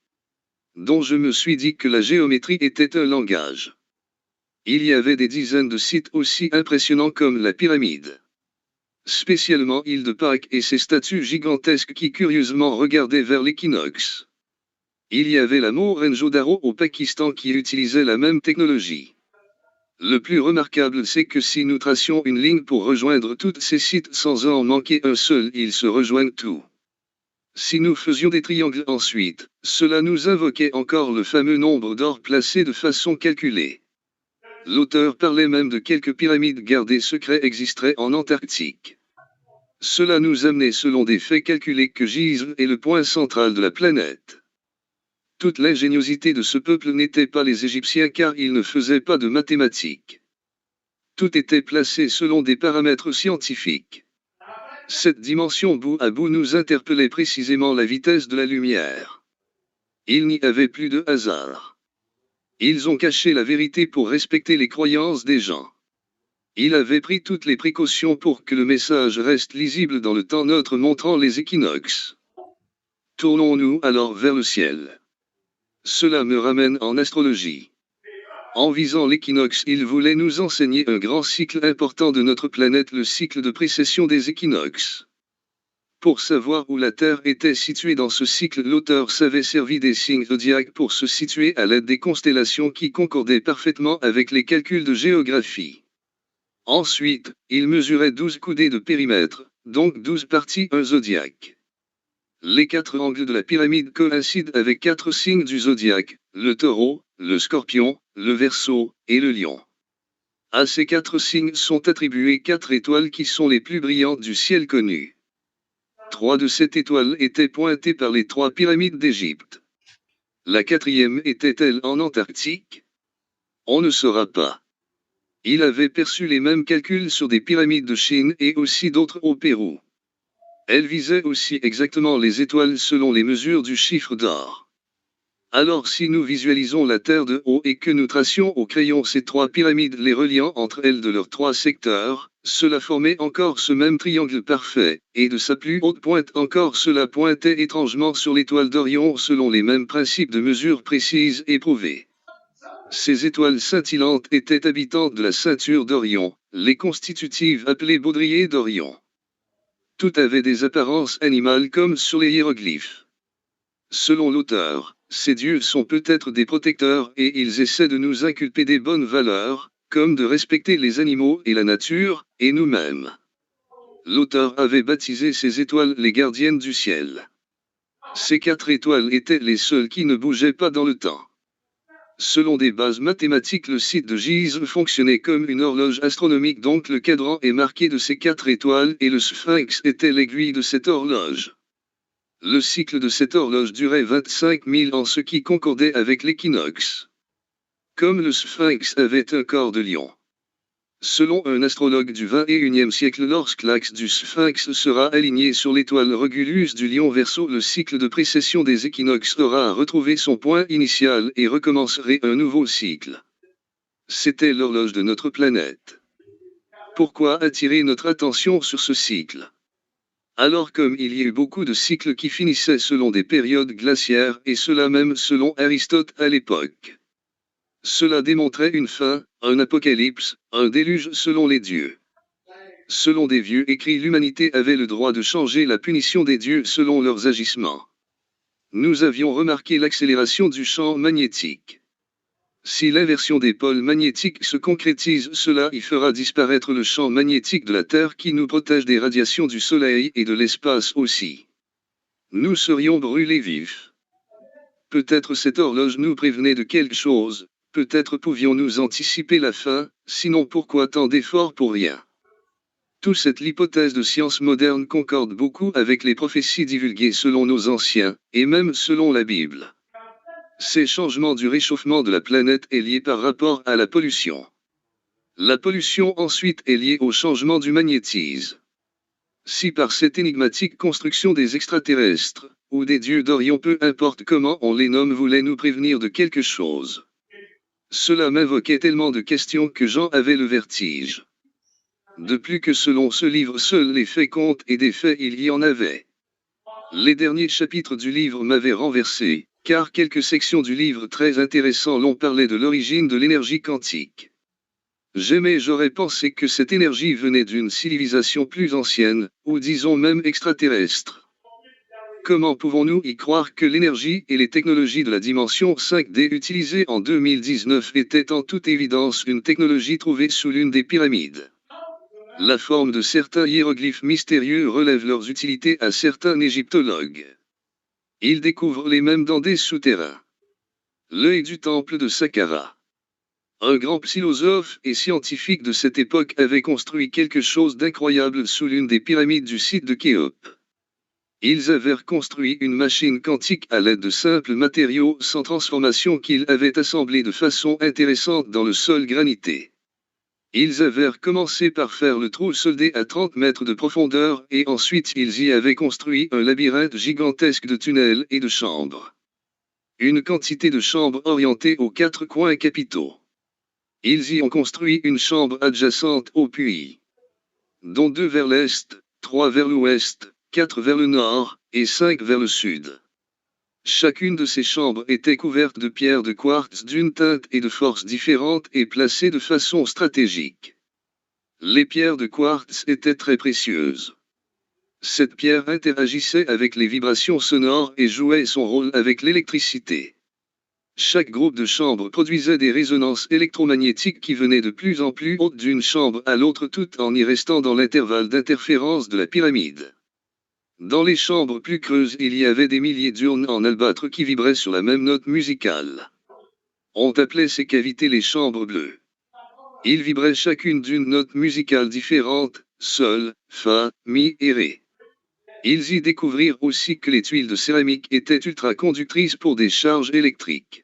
[SPEAKER 1] Dont je me suis dit que la géométrie était un langage. Il y avait des dizaines de sites aussi impressionnants comme la pyramide. Spécialement île de Pâques et ses statues gigantesques qui curieusement regardaient vers l'équinoxe. Il y avait la Mohenjo-Daro au Pakistan qui utilisait la même technologie. Le plus remarquable c'est que si nous tracions une ligne pour rejoindre tous ces sites sans en manquer un seul, ils se rejoignent tous. Si nous faisions des triangles ensuite, cela nous invoquait encore le fameux nombre d'or placé de façon calculée. L'auteur parlait même de quelques pyramides gardées secrets existeraient en Antarctique. Cela nous amenait selon des faits calculés que Gizeh est le point central de la planète. Toute l'ingéniosité de ce peuple n'était pas les Égyptiens car ils ne faisaient pas de mathématiques. Tout était placé selon des paramètres scientifiques. Cette dimension bout à bout nous interpellait précisément la vitesse de la lumière. Il n'y avait plus de hasard. Ils ont caché la vérité pour respecter les croyances des gens. Il avait pris toutes les précautions pour que le message reste lisible dans le temps neutre montrant les équinoxes. Tournons-nous alors vers le ciel. Cela me ramène en astrologie. En visant l'équinoxe, il voulait nous enseigner un grand cycle important de notre planète, le cycle de précession des équinoxes. Pour savoir où la Terre était située dans ce cycle, l'auteur s'avait servi des signes zodiaques pour se situer à l'aide des constellations qui concordaient parfaitement avec les calculs de géographie. Ensuite, il mesurait 12 coudées de périmètre, donc 12 parties un zodiaque. Les 4 angles de la pyramide coïncident avec 4 signes du zodiaque, le Taureau, le Scorpion, le Verseau, et le Lion. À ces 4 signes sont attribuées 4 étoiles qui sont les plus brillantes du ciel connu. 3 de cette étoile étaient pointées par les 3 pyramides d'Égypte. La 4e était-elle en Antarctique? On ne saura pas. Il avait perçu les mêmes calculs sur des pyramides de Chine et aussi d'autres au Pérou. Elle visait aussi exactement les étoiles selon les mesures du chiffre d'or. Alors si nous visualisons la Terre de haut et que nous tracions au crayon ces 3 pyramides les reliant entre elles de leurs 3 secteurs, cela formait encore ce même triangle parfait, et de sa plus haute pointe encore cela pointait étrangement sur l'étoile d'Orion selon les mêmes principes de mesure précises et prouvés. Ces étoiles scintillantes étaient habitantes de la ceinture d'Orion, les constitutives appelées baudriers d'Orion. Tout avait des apparences animales comme sur les hiéroglyphes. Selon l'auteur, ces dieux sont peut-être des protecteurs et ils essaient de nous inculper des bonnes valeurs, comme de respecter les animaux et la nature, et nous-mêmes. L'auteur avait baptisé ces étoiles les gardiennes du ciel. Ces 4 étoiles étaient les seules qui ne bougeaient pas dans le temps. Selon des bases mathématiques, le site de Gizeh fonctionnait comme une horloge astronomique, donc le cadran est marqué de ces 4 étoiles et le sphinx était l'aiguille de cette horloge. Le cycle de cette horloge durait 25 000 ans, ce qui concordait avec l'équinoxe. Comme le sphinx avait un corps de lion. Selon un astrologue du XXIe siècle, lorsque l'axe du sphinx sera aligné sur l'étoile Regulus du lion Verseau, le cycle de précession des équinoxes aura retrouvé son point initial et recommencerait un nouveau cycle. C'était l'horloge de notre planète. Pourquoi attirer notre attention sur ce cycle? Alors comme il y a eu beaucoup de cycles qui finissaient selon des périodes glaciaires, et cela même selon Aristote à l'époque. Cela démontrait une fin, un apocalypse, un déluge selon les dieux. Selon des vieux écrits, l'humanité avait le droit de changer la punition des dieux selon leurs agissements. Nous avions remarqué l'accélération du champ magnétique. Si l'inversion des pôles magnétiques se concrétise, cela y fera disparaître le champ magnétique de la Terre qui nous protège des radiations du Soleil et de l'espace aussi. Nous serions brûlés vifs. Peut-être cette horloge nous prévenait de quelque chose. Peut-être pouvions-nous anticiper la fin, sinon pourquoi tant d'efforts pour rien? Tout cette l'hypothèse de science moderne concorde beaucoup avec les prophéties divulguées selon nos anciens, et même selon la Bible. Ces changements du réchauffement de la planète est lié par rapport à la pollution. La pollution ensuite est liée au changement du magnétisme. Si par cette énigmatique construction des extraterrestres, ou des dieux d'Orion, peu importe comment on les nomme, voulaient nous prévenir de quelque chose. Cela m'invoquait tellement de questions que j'en avais le vertige. De plus que selon ce livre seuls les faits comptent, et des faits il y en avait. Les derniers chapitres du livre m'avaient renversé, car quelques sections du livre très intéressants l'on parlait de l'origine de l'énergie quantique. J'aurais pensé que cette énergie venait d'une civilisation plus ancienne, ou disons même extraterrestre. Comment pouvons-nous y croire que l'énergie et les technologies de la dimension 5D utilisées en 2019 étaient en toute évidence une technologie trouvée sous l'une des pyramides? La forme de certains hiéroglyphes mystérieux relève leurs utilités à certains égyptologues. Ils découvrent les mêmes dans des souterrains. L'œil du temple de Saqqara. Un grand philosophe et scientifique de cette époque avait construit quelque chose d'incroyable sous l'une des pyramides du site de Khéops. Ils avaient reconstruit une machine quantique à l'aide de simples matériaux sans transformation qu'ils avaient assemblés de façon intéressante dans le sol granité. Ils avaient commencé par faire le trou soldé à 30 mètres de profondeur et ensuite ils y avaient construit un labyrinthe gigantesque de tunnels et de chambres. Une quantité de chambres orientées aux 4 coins capitaux. Ils y ont construit une chambre adjacente au puits, dont 2 vers l'est, 3 vers l'ouest, 4 vers le nord, et 5 vers le sud. Chacune de ces chambres était couverte de pierres de quartz d'une teinte et de force différentes et placées de façon stratégique. Les pierres de quartz étaient très précieuses. Cette pierre interagissait avec les vibrations sonores et jouait son rôle avec l'électricité. Chaque groupe de chambres produisait des résonances électromagnétiques qui venaient de plus en plus hautes d'une chambre à l'autre tout en y restant dans l'intervalle d'interférence de la pyramide. Dans les chambres plus creuses, il y avait des milliers d'urnes en albâtre qui vibraient sur la même note musicale. On appelait ces cavités les chambres bleues. Ils vibraient chacune d'une note musicale différente, sol, fa, mi et ré. Ils y découvrirent aussi que les tuiles de céramique étaient ultra-conductrices pour des charges électriques.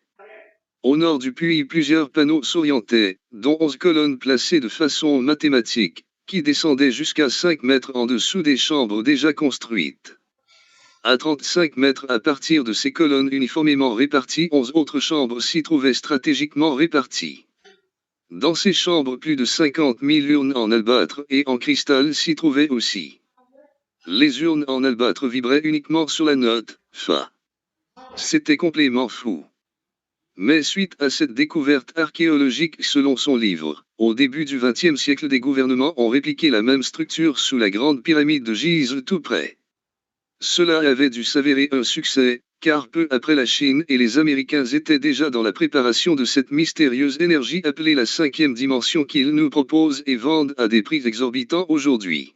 [SPEAKER 1] Au nord du puits, plusieurs panneaux s'orientaient, dont 11 colonnes placées de façon mathématique, qui descendaient jusqu'à 5 mètres en dessous des chambres déjà construites. À 35 mètres à partir de ces colonnes uniformément réparties, 11 autres chambres s'y trouvaient stratégiquement réparties. Dans ces chambres, plus de 50 000 urnes en albâtre et en cristal s'y trouvaient aussi. Les urnes en albâtre vibraient uniquement sur la note fa. C'était complètement fou. Mais suite à cette découverte archéologique, selon son livre, au début du XXe siècle, des gouvernements ont répliqué la même structure sous la grande pyramide de Gizeh tout près. Cela avait dû s'avérer un succès, car peu après la Chine et les Américains étaient déjà dans la préparation de cette mystérieuse énergie appelée la 5e dimension qu'ils nous proposent et vendent à des prix exorbitants aujourd'hui.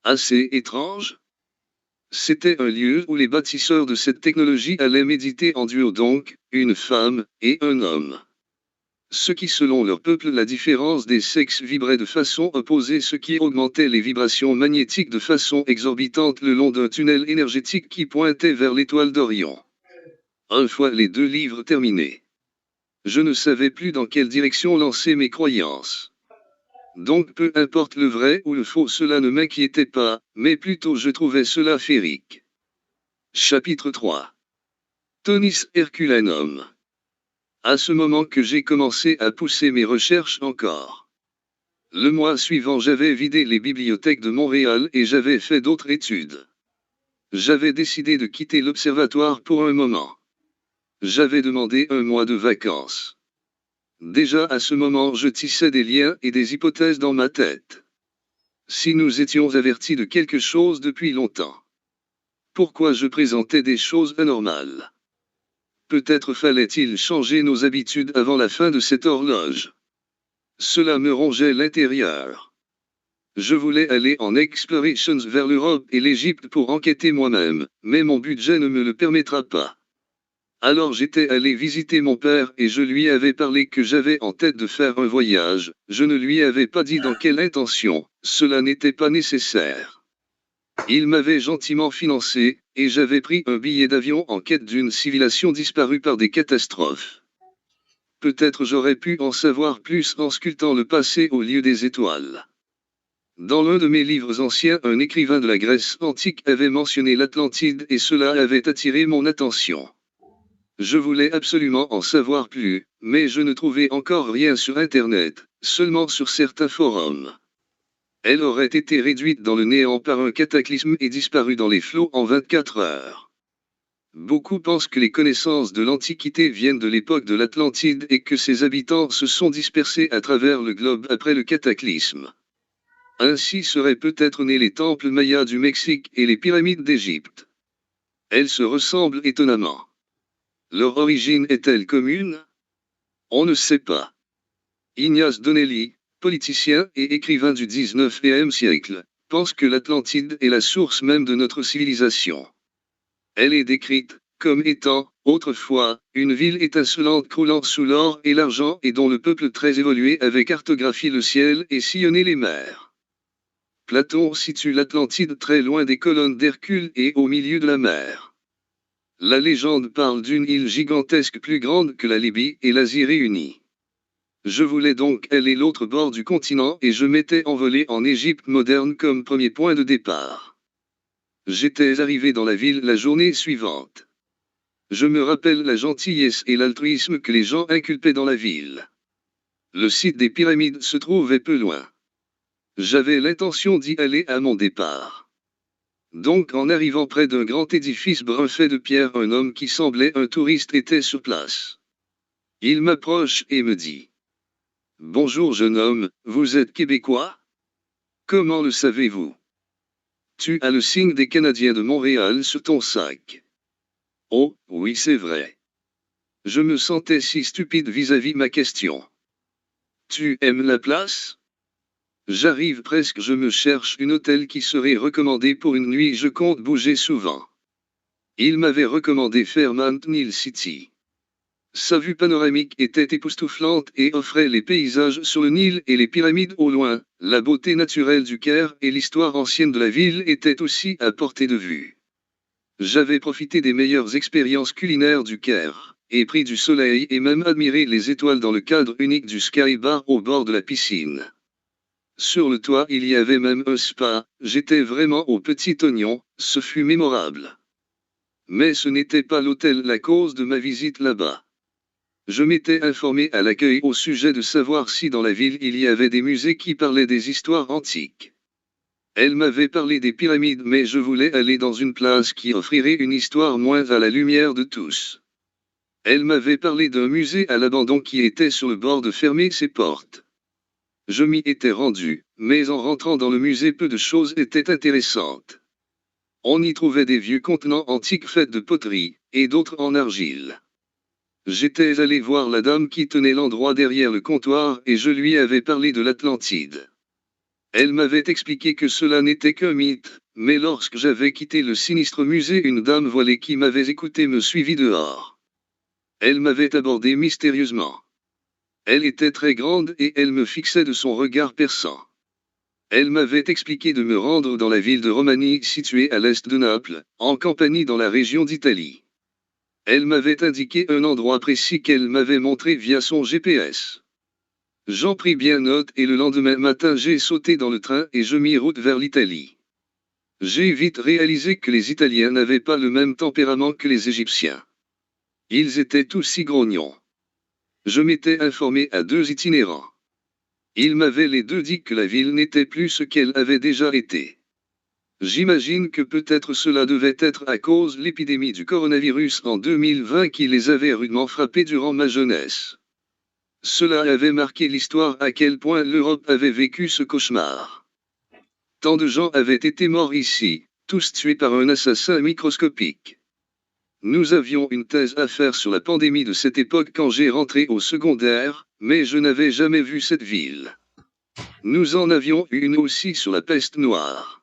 [SPEAKER 1] Assez étrange? C'était un lieu où les bâtisseurs de cette technologie allaient méditer en duo, donc, une femme et un homme. Ce qui, selon leur peuple, la différence des sexes vibrait de façon opposée, ce qui augmentait les vibrations magnétiques de façon exorbitante le long d'un tunnel énergétique qui pointait vers l'étoile d'Orion. Une fois les 2 livres terminés, je ne savais plus dans quelle direction lancer mes croyances. Donc peu importe le vrai ou le faux, cela ne m'inquiétait pas, mais plutôt je trouvais cela féerique. Chapitre 3. Tonis Herculanum. À ce moment que j'ai commencé à pousser mes recherches encore. Le mois suivant, j'avais vidé les bibliothèques de Montréal et j'avais fait d'autres études. J'avais décidé de quitter l'observatoire pour un moment. J'avais demandé un mois de vacances. Déjà à ce moment, je tissais des liens et des hypothèses dans ma tête. Si nous étions avertis de quelque chose depuis longtemps, pourquoi je présentais des choses anormales? Peut-être fallait-il changer nos habitudes avant la fin de cette horloge. Cela me rongeait l'intérieur. Je voulais aller en explorations vers l'Europe et l'Égypte pour enquêter moi-même, mais mon budget ne me le permettra pas. Alors j'étais allé visiter mon père et je lui avais parlé que j'avais en tête de faire un voyage. Je ne lui avais pas dit dans quelle intention, cela n'était pas nécessaire. Il m'avait gentiment financé, et j'avais pris un billet d'avion en quête d'une civilisation disparue par des catastrophes. Peut-être j'aurais pu en savoir plus en sculptant le passé au lieu des étoiles. Dans l'un de mes livres anciens, un écrivain de la Grèce antique avait mentionné l'Atlantide et cela avait attiré mon attention. Je voulais absolument en savoir plus, mais je ne trouvais encore rien sur Internet, seulement sur certains forums. Elle aurait été réduite dans le néant par un cataclysme et disparue dans les flots en 24 heures. Beaucoup pensent que les connaissances de l'Antiquité viennent de l'époque de l'Atlantide et que ses habitants se sont dispersés à travers le globe après le cataclysme. Ainsi seraient peut-être nés les temples mayas du Mexique et les pyramides d'Égypte. Elles se ressemblent étonnamment. Leur origine est-elle commune? On ne sait pas. Ignace Donnelly, politicien et écrivain du XIXe siècle, pense que l'Atlantide est la source même de notre civilisation. Elle est décrite comme étant, autrefois, une ville étincelante croulant sous l'or et l'argent et dont le peuple très évolué avait cartographié le ciel et sillonné les mers. Platon situe l'Atlantide très loin des colonnes d'Hercule et au milieu de la mer. La légende parle d'une île gigantesque plus grande que la Libye et l'Asie réunies. Je voulais donc aller l'autre bord du continent et je m'étais envolé en Égypte moderne comme premier point de départ. J'étais arrivé dans la ville la journée suivante. Je me rappelle la gentillesse et l'altruisme que les gens inculpaient dans la ville. Le site des pyramides se trouvait peu loin. J'avais l'intention d'y aller à mon départ. Donc en arrivant près d'un grand édifice brun fait de pierre, un homme qui semblait un touriste était sur place. Il m'approche et me dit: « Bonjour jeune homme, vous êtes québécois? Comment le savez-vous? Tu as le signe des Canadiens de Montréal sur ton sac. » Oh, oui c'est vrai. Je me sentais si stupide vis-à-vis ma question. Tu aimes la place? J'arrive presque, je me cherche un hôtel qui serait recommandé pour une nuit, je compte bouger souvent. Il m'avait recommandé Fairmont Nile City. Sa vue panoramique était époustouflante et offrait les paysages sur le Nil et les pyramides au loin, la beauté naturelle du Caire et l'histoire ancienne de la ville étaient aussi à portée de vue. J'avais profité des meilleures expériences culinaires du Caire, et pris du soleil et même admiré les étoiles dans le cadre unique du Sky Bar au bord de la piscine. Sur le toit il y avait même un spa, j'étais vraiment au petit oignon, ce fut mémorable. Mais ce n'était pas l'hôtel la cause de ma visite là-bas. Je m'étais informé à l'accueil au sujet de savoir si dans la ville il y avait des musées qui parlaient des histoires antiques. Elle m'avait parlé des pyramides mais je voulais aller dans une place qui offrirait une histoire moins à la lumière de tous. Elle m'avait parlé d'un musée à l'abandon qui était sur le bord de fermer ses portes. Je m'y étais rendu, mais en rentrant dans le musée peu de choses étaient intéressantes. On y trouvait des vieux contenants antiques faits de poterie, et d'autres en argile. J'étais allé voir la dame qui tenait l'endroit derrière le comptoir et je lui avais parlé de l'Atlantide. Elle m'avait expliqué que cela n'était qu'un mythe, mais lorsque j'avais quitté le sinistre musée, une dame voilée qui m'avait écouté me suivit dehors. Elle m'avait abordé mystérieusement. Elle était très grande et elle me fixait de son regard perçant. Elle m'avait expliqué de me rendre dans la ville de Romanie située à l'est de Naples, en Campanie dans la région d'Italie. Elle m'avait indiqué un endroit précis qu'elle m'avait montré via son GPS. J'en pris bien note et le lendemain matin j'ai sauté dans le train et je mis route vers l'Italie. J'ai vite réalisé que les Italiens n'avaient pas le même tempérament que les Égyptiens. Ils étaient tous si grognons. Je m'étais informé à 2 itinérants. Ils m'avaient les deux dit que la ville n'était plus ce qu'elle avait déjà été. J'imagine que peut-être cela devait être à cause de l'épidémie du coronavirus en 2020 qui les avait rudement frappés durant ma jeunesse. Cela avait marqué l'histoire à quel point l'Europe avait vécu ce cauchemar. Tant de gens avaient été morts ici, tous tués par un assassin microscopique. Nous avions une thèse à faire sur la pandémie de cette époque quand j'ai rentré au secondaire, mais je n'avais jamais vu cette ville. Nous en avions une aussi sur la peste noire.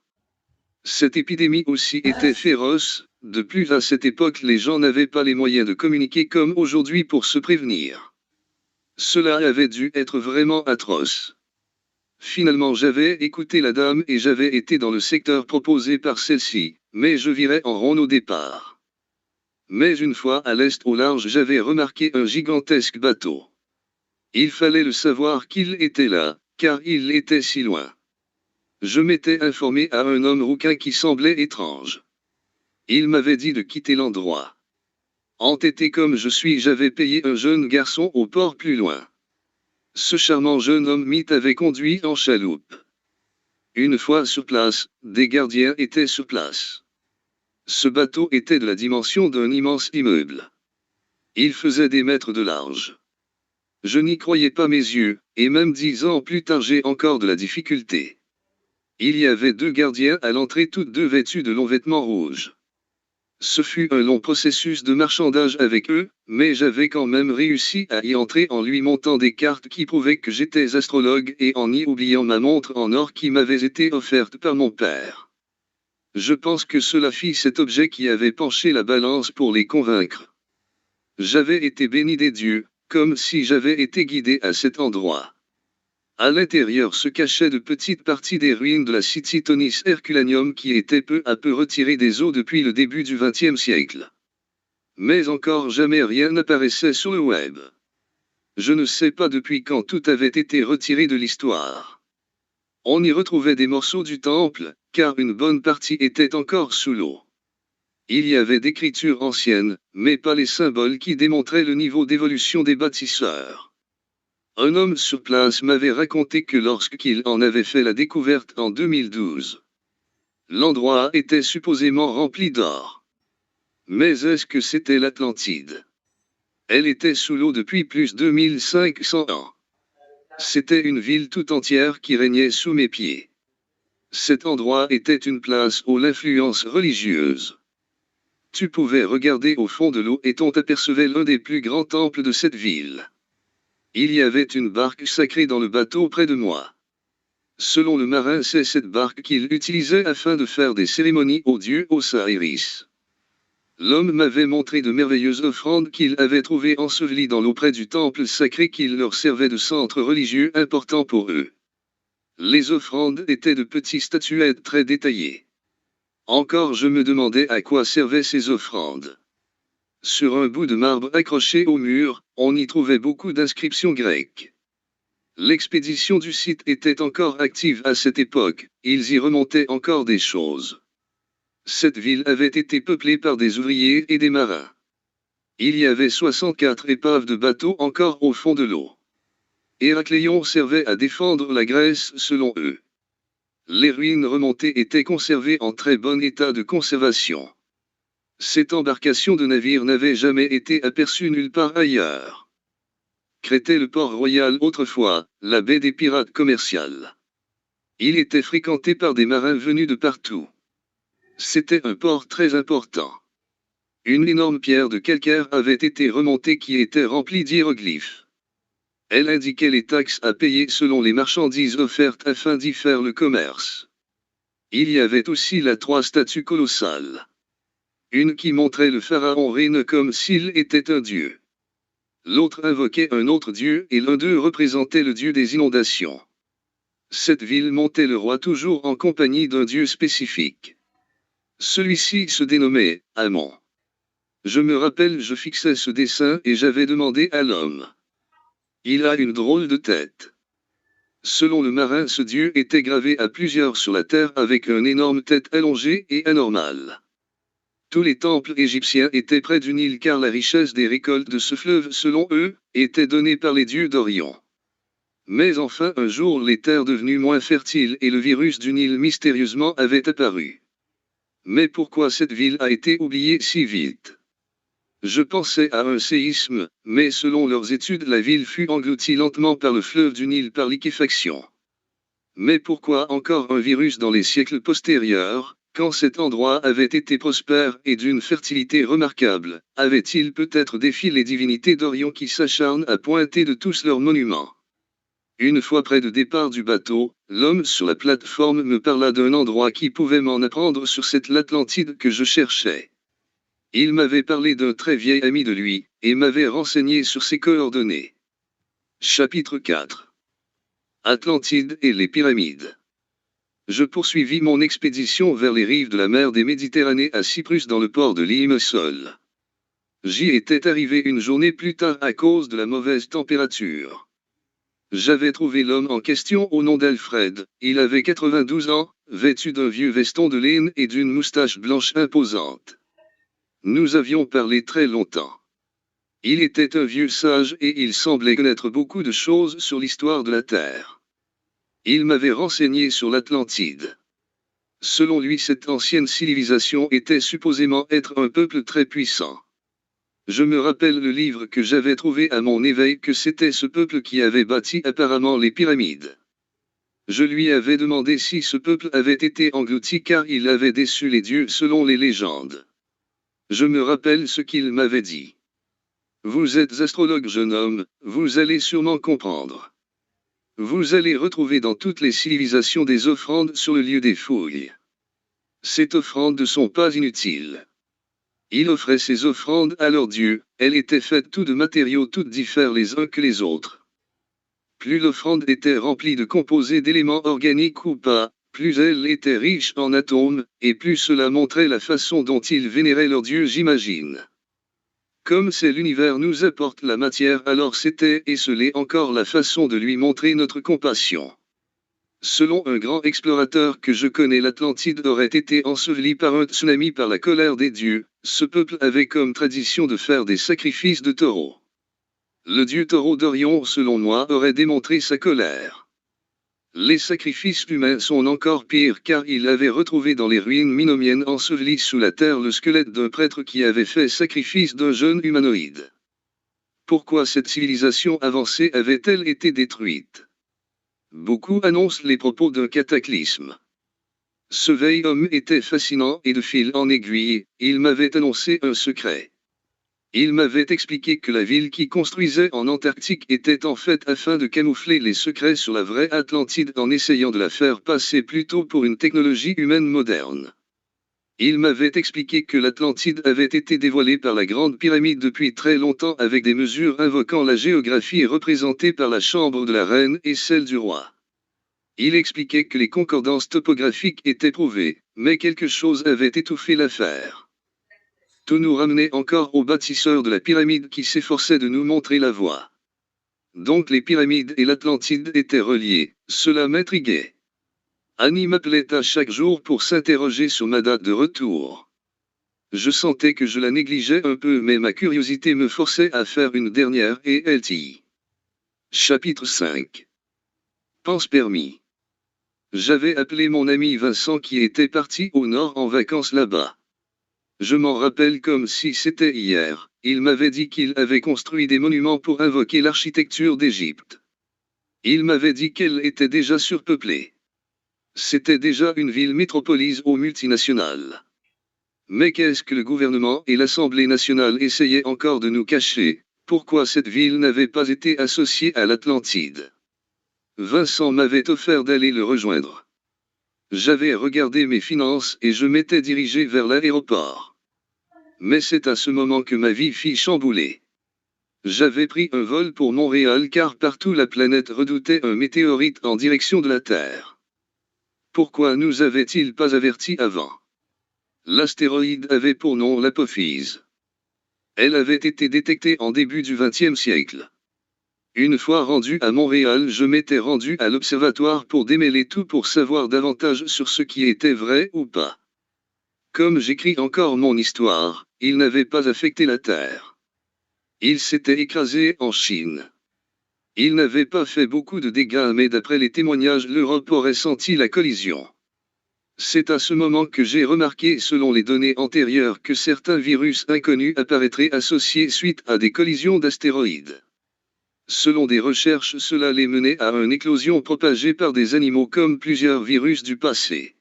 [SPEAKER 1] Cette épidémie aussi était féroce, de plus à cette époque les gens n'avaient pas les moyens de communiquer comme aujourd'hui pour se prévenir. Cela avait dû être vraiment atroce. Finalement j'avais écouté la dame et j'avais été dans le secteur proposé par celle-ci, mais je virais en rond au départ. Mais une fois à l'est au large j'avais remarqué un gigantesque bateau. Il fallait le savoir qu'il était là, car il était si loin. Je m'étais informé à un homme rouquin qui semblait étrange. Il m'avait dit de quitter l'endroit. Entêté comme je suis, j'avais payé un jeune garçon au port plus loin. Ce charmant jeune homme m'y avait conduit en chaloupe. Une fois sur place, des gardiens étaient sur place. Ce bateau était de la dimension d'un immense immeuble. Il faisait des mètres de large. Je n'y croyais pas mes yeux, et même 10 ans plus tard j'ai encore de la difficulté. Il y avait 2 gardiens à l'entrée, toutes 2 vêtus de longs vêtements rouges. Ce fut un long processus de marchandage avec eux, mais j'avais quand même réussi à y entrer en lui montrant des cartes qui prouvaient que j'étais astrologue et en y oubliant ma montre en or qui m'avait été offerte par mon père. Je pense que cela fit cet objet qui avait penché la balance pour les convaincre. J'avais été béni des dieux, comme si j'avais été guidé à cet endroit. À l'intérieur se cachaient de petites parties des ruines de la City Tonis Herculaneum qui étaient peu à peu retirées des eaux depuis le début du XXe siècle. Mais encore jamais rien n'apparaissait sur le web. Je ne sais pas depuis quand tout avait été retiré de l'histoire. On y retrouvait des morceaux du temple, car une bonne partie était encore sous l'eau. Il y avait d'écritures anciennes, mais pas les symboles qui démontraient le niveau d'évolution des bâtisseurs. Un homme sur place m'avait raconté que lorsqu'il en avait fait la découverte en 2012, l'endroit était supposément rempli d'or. Mais est-ce que c'était l'Atlantide? Elle était sous l'eau depuis plus de 2500 ans. C'était une ville tout entière qui régnait sous mes pieds. Cet endroit était une place où l'influence religieuse. Tu pouvais regarder au fond de l'eau et on apercevait l'un des plus grands temples de cette ville. Il y avait une barque sacrée dans le bateau près de moi. Selon le marin, c'est cette barque qu'il utilisait afin de faire des cérémonies au dieu Osiris. L'homme m'avait montré de merveilleuses offrandes qu'il avait trouvées ensevelies dans l'eau près du temple sacré qui leur servait de centre religieux important pour eux. Les offrandes étaient de petites statuettes très détaillées. Encore je me demandais à quoi servaient ces offrandes. Sur un bout de marbre accroché au mur, on y trouvait beaucoup d'inscriptions grecques. L'expédition du site était encore active à cette époque, ils y remontaient encore des choses. Cette ville avait été peuplée par des ouvriers et des marins. Il y avait 64 épaves de bateaux encore au fond de l'eau. Héracléon servait à défendre la Grèce selon eux. Les ruines remontées étaient conservées en très bon état de conservation. Cette embarcation de navire n'avait jamais été aperçue nulle part ailleurs. Crétait le port royal autrefois, la baie des pirates commerciales. Il était fréquenté par des marins venus de partout. C'était un port très important. Une énorme pierre de calcaire avait été remontée qui était remplie d'hiéroglyphes. Elle indiquait les taxes à payer selon les marchandises offertes afin d'y faire le commerce. Il y avait aussi là 3 statues colossales. Une qui montrait le pharaon Rhéne comme s'il était un dieu. L'autre invoquait un autre dieu et l'un d'eux représentait le dieu des inondations. Cette ville montait le roi toujours en compagnie d'un dieu spécifique. Celui-ci se dénommait Amon. Je me rappelle, je fixais ce dessin et j'avais demandé à l'homme. Il a une drôle de tête. Selon le marin, ce dieu était gravé à plusieurs sur la terre avec une énorme tête allongée et anormale. Tous les temples égyptiens étaient près du Nil car la richesse des récoltes de ce fleuve, selon eux, était donnée par les dieux d'Orient. Mais enfin un jour les terres devenues moins fertiles et le virus du Nil mystérieusement avait apparu. Mais pourquoi cette ville a été oubliée si vite? Je pensais à un séisme, mais selon leurs études la ville fut engloutie lentement par le fleuve du Nil par liquéfaction. Mais pourquoi encore un virus dans les siècles postérieurs? Quand cet endroit avait été prospère et d'une fertilité remarquable, avait-il peut-être défié les divinités d'Orient qui s'acharnent à pointer de tous leurs monuments? Une fois près du départ du bateau, l'homme sur la plateforme me parla d'un endroit qui pouvait m'en apprendre sur cette l'Atlantide que je cherchais. Il m'avait parlé d'un très vieil ami de lui, et m'avait renseigné sur ses coordonnées. Chapitre 4. Atlantide et les pyramides. Je poursuivis mon expédition vers les rives de la mer des Méditerranée à Cyprus dans le port de Limassol. J'y étais arrivé une journée plus tard à cause de la mauvaise température. J'avais trouvé l'homme en question au nom d'Alfred, il avait 92 ans, vêtu d'un vieux veston de laine et d'une moustache blanche imposante. Nous avions parlé très longtemps. Il était un vieux sage et il semblait connaître beaucoup de choses sur l'histoire de la Terre. Il m'avait renseigné sur l'Atlantide. Selon lui, cette ancienne civilisation était supposément être un peuple très puissant. Je me rappelle le livre que j'avais trouvé à mon éveil que c'était ce peuple qui avait bâti apparemment les pyramides. Je lui avais demandé si ce peuple avait été englouti car il avait déçu les dieux selon les légendes. Je me rappelle ce qu'il m'avait dit. Vous êtes astrologue, jeune homme, vous allez sûrement comprendre. Vous allez retrouver dans toutes les civilisations des offrandes sur le lieu des fouilles. Ces offrandes ne sont pas inutiles. Ils offraient ces offrandes à leurs dieux, elles étaient faites toutes de matériaux toutes diffèrent les uns que les autres. Plus l'offrande était remplie de composés d'éléments organiques ou pas, plus elle était riche en atomes, et plus cela montrait la façon dont ils vénéraient leurs dieux, j'imagine. Comme c'est l'univers nous apporte la matière, alors c'était et ce l'est encore la façon de lui montrer notre compassion. Selon un grand explorateur que je connais, l'Atlantide aurait été ensevelie par un tsunami par la colère des dieux. Ce peuple avait comme tradition de faire des sacrifices de taureaux. Le dieu taureau d'Orion, selon moi, aurait démontré sa colère. Les sacrifices humains sont encore pires car il avait retrouvé dans les ruines minomiennes ensevelies sous la terre le squelette d'un prêtre qui avait fait sacrifice d'un jeune humanoïde. Pourquoi cette civilisation avancée avait-elle été détruite? Beaucoup annoncent les propos d'un cataclysme. Ce vieil homme était fascinant et de fil en aiguille, il m'avait annoncé un secret. Il m'avait expliqué que la ville qui construisait en Antarctique était en fait afin de camoufler les secrets sur la vraie Atlantide en essayant de la faire passer plutôt pour une technologie humaine moderne. Il m'avait expliqué que l'Atlantide avait été dévoilée par la Grande Pyramide depuis très longtemps avec des mesures invoquant la géographie représentée par la chambre de la reine et celle du roi. Il expliquait que les concordances topographiques étaient prouvées, mais quelque chose avait étouffé l'affaire. Tout nous ramenait encore aux bâtisseurs de la pyramide qui s'efforçaient de nous montrer la voie. Donc les pyramides et l'Atlantide étaient reliés, cela m'intriguait. Annie m'appelait à chaque jour pour s'interroger sur ma date de retour. Je sentais que je la négligeais un peu, mais ma curiosité me forçait à faire une dernière et elle dit. Chapitre 5. Pense permis. J'avais appelé mon ami Vincent qui était parti au nord en vacances là-bas. Je m'en rappelle comme si c'était hier, il m'avait dit qu'il avait construit des monuments pour invoquer l'architecture d'Égypte. Il m'avait dit qu'elle était déjà surpeuplée. C'était déjà une ville métropolise aux multinationales. Mais qu'est-ce que le gouvernement et l'Assemblée nationale essayaient encore de nous cacher? Pourquoi cette ville n'avait pas été associée à l'Atlantide? Vincent m'avait offert d'aller le rejoindre. J'avais regardé mes finances et je m'étais dirigé vers l'aéroport. Mais c'est à ce moment que ma vie fit chambouler. J'avais pris un vol pour Montréal car partout la planète redoutait un météorite en direction de la Terre. Pourquoi nous avait-il pas avertis avant? L'astéroïde avait pour nom l'Apophyse. Elle avait été détectée en début du XXe siècle. Une fois rendu à Montréal, je m'étais rendu à l'observatoire pour démêler tout pour savoir davantage sur ce qui était vrai ou pas. Comme j'écris encore mon histoire, il n'avait pas affecté la Terre. Il s'était écrasé en Chine. Il n'avait pas fait beaucoup de dégâts, mais d'après les témoignages, l'Europe aurait senti la collision. C'est à ce moment que j'ai remarqué, selon les données antérieures, que certains virus inconnus apparaîtraient associés suite à des collisions d'astéroïdes. Selon des recherches, cela les menait à une éclosion propagée par des animaux comme plusieurs virus du passé.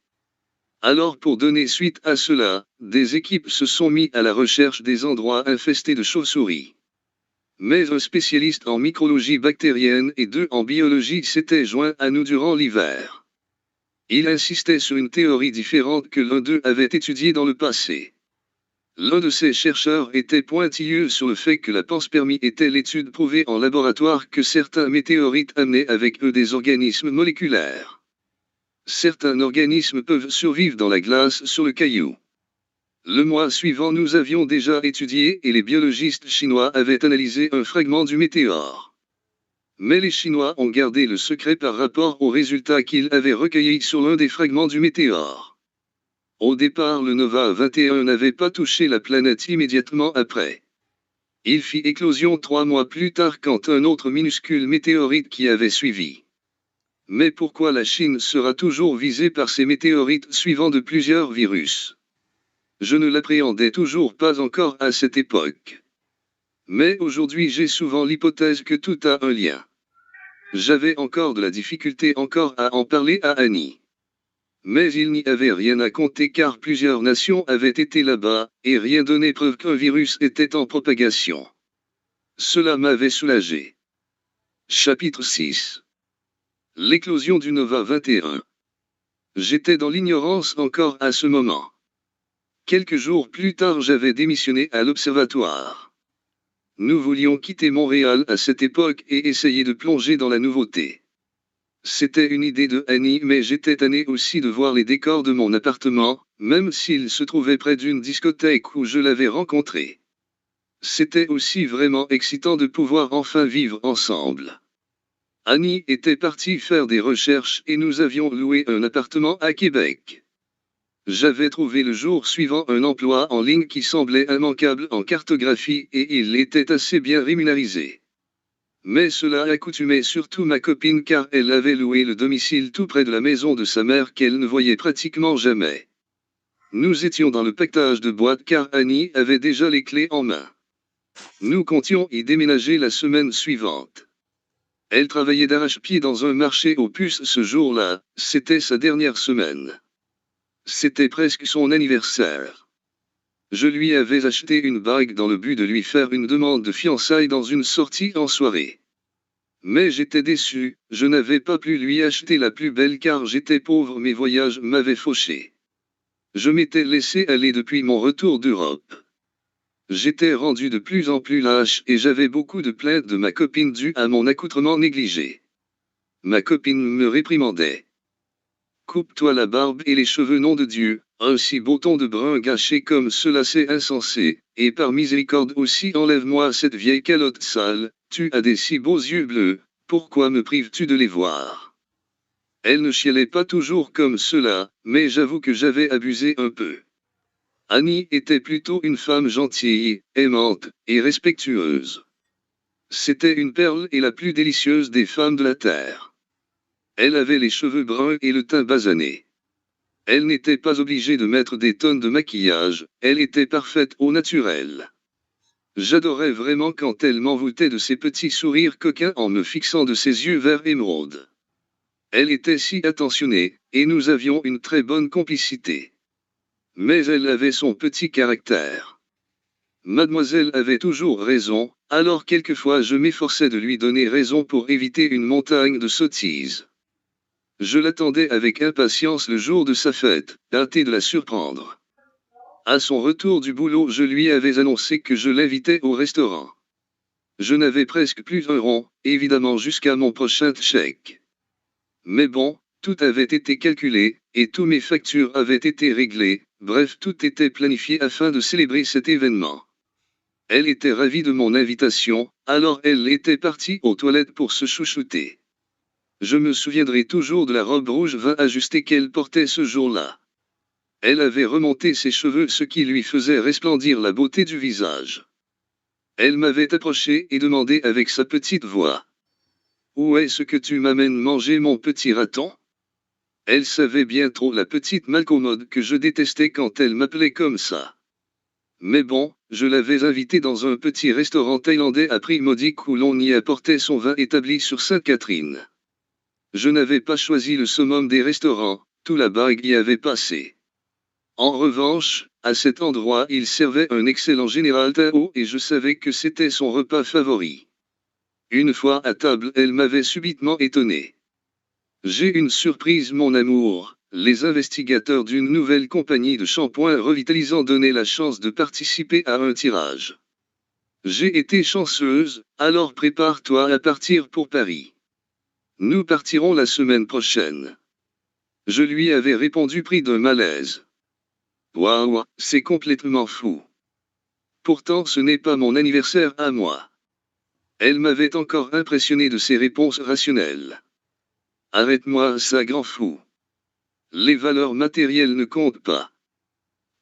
[SPEAKER 1] Alors pour donner suite à cela, des équipes se sont mis à la recherche des endroits infestés de chauves-souris. Mais un spécialiste en micrologie bactérienne et deux en biologie s'étaient joints à nous durant l'hiver. Il insistait sur une théorie différente que l'un d'eux avait étudiée dans le passé. L'un de ces chercheurs était pointilleux sur le fait que la panspermie était l'étude prouvée en laboratoire que certains météorites amenaient avec eux des organismes moléculaires. Certains organismes peuvent survivre dans la glace sur le caillou. Le mois suivant, nous avions déjà étudié et les biologistes chinois avaient analysé un fragment du météore. Mais les Chinois ont gardé le secret par rapport aux résultats qu'ils avaient recueillis sur l'un des fragments du météore. Au départ, le Nova 21 n'avait pas touché la planète immédiatement après. Il fit éclosion 3 mois plus tard quand un autre minuscule météorite qui avait suivi. Mais pourquoi la Chine sera toujours visée par ces météorites suivant de plusieurs virus? Je ne l'appréhendais toujours pas encore à cette époque. Mais aujourd'hui j'ai souvent l'hypothèse que tout a un lien. J'avais encore de la difficulté encore à en parler à Annie. Mais il n'y avait rien à compter car plusieurs nations avaient été là-bas, et rien donnait preuve qu'un virus était en propagation. Cela m'avait soulagé. Chapitre 6. L'éclosion du Nova 21. J'étais dans l'ignorance encore à ce moment. Quelques jours plus tard, j'avais démissionné à l'observatoire. Nous voulions quitter Montréal à cette époque et essayer de plonger dans la nouveauté. C'était une idée de Annie, mais j'étais tanné aussi de voir les décors de mon appartement, même s'il se trouvait près d'une discothèque où je l'avais rencontré. C'était aussi vraiment excitant de pouvoir enfin vivre ensemble. Annie était partie faire des recherches et nous avions loué un appartement à Québec. J'avais trouvé le jour suivant un emploi en ligne qui semblait immanquable en cartographie et il était assez bien rémunéré. Mais cela accoutumait surtout ma copine car elle avait loué le domicile tout près de la maison de sa mère qu'elle ne voyait pratiquement jamais. Nous étions dans le pactage de boîtes car Annie avait déjà les clés en main. Nous comptions y déménager la semaine suivante. Elle travaillait d'arrache-pied dans un marché aux puces ce jour-là, c'était sa dernière semaine. C'était presque son anniversaire. Je lui avais acheté une bague dans le but de lui faire une demande de fiançailles dans une sortie en soirée. Mais j'étais déçu, je n'avais pas pu lui acheter la plus belle car j'étais pauvre, mes voyages m'avaient fauché. Je m'étais laissé aller depuis mon retour d'Europe. J'étais rendu de plus en plus lâche et j'avais beaucoup de plaintes de ma copine dues à mon accoutrement négligé. Ma copine me réprimandait. Coupe-toi la barbe et les cheveux, nom de Dieu, un si beau ton de brun gâché comme cela c'est insensé, et par miséricorde aussi enlève-moi cette vieille calotte sale, tu as des si beaux yeux bleus, pourquoi me prives-tu de les voir? Elle ne chialait pas toujours comme cela, mais j'avoue que j'avais abusé un peu. Annie était plutôt une femme gentille, aimante, et respectueuse. C'était une perle et la plus délicieuse des femmes de la terre. Elle avait les cheveux bruns et le teint basané. Elle n'était pas obligée de mettre des tonnes de maquillage, elle était parfaite au naturel. J'adorais vraiment quand elle m'envoûtait de ses petits sourires coquins en me fixant de ses yeux verts émeraude. Elle était si attentionnée, et nous avions une très bonne complicité. Mais elle avait son petit caractère. Mademoiselle avait toujours raison, alors quelquefois je m'efforçais de lui donner raison pour éviter une montagne de sottises. Je l'attendais avec impatience le jour de sa fête, hâté de la surprendre. À son retour du boulot, je lui avais annoncé que je l'invitais au restaurant. Je n'avais presque plus un rond, évidemment jusqu'à mon prochain chèque. Mais bon, tout avait été calculé, et tous mes factures avaient été réglées, bref tout était planifié afin de célébrer cet événement. Elle était ravie de mon invitation, alors elle était partie aux toilettes pour se chouchouter. Je me souviendrai toujours de la robe rouge vin ajustée qu'elle portait ce jour-là. Elle avait remonté ses cheveux, ce qui lui faisait resplendir la beauté du visage. Elle m'avait approché et demandé avec sa petite voix. « Où est-ce que tu m'amènes manger, mon petit raton ?» Elle savait bien trop, la petite malcommode, que je détestais quand elle m'appelait comme ça. Mais bon, je l'avais invitée dans un petit restaurant thaïlandais à prix modique où l'on y apportait son vin établi sur Sainte-Catherine. Je n'avais pas choisi le summum des restaurants, tout la bague y avait passé. En revanche, à cet endroit il servait un excellent général Tao et je savais que c'était son repas favori. Une fois à table, elle m'avait subitement étonné. « J'ai une surprise, mon amour. » Les investigateurs d'une nouvelle compagnie de shampoing revitalisant donnaient la chance de participer à un tirage. J'ai été chanceuse, alors prépare-toi à partir pour Paris. Nous partirons la semaine prochaine. Je lui avais répondu pris d'un malaise. Waouh, c'est complètement fou. Pourtant ce n'est pas mon anniversaire à moi. Elle m'avait encore impressionné de ses réponses rationnelles. Arrête-moi ça, grand fou. Les valeurs matérielles ne comptent pas.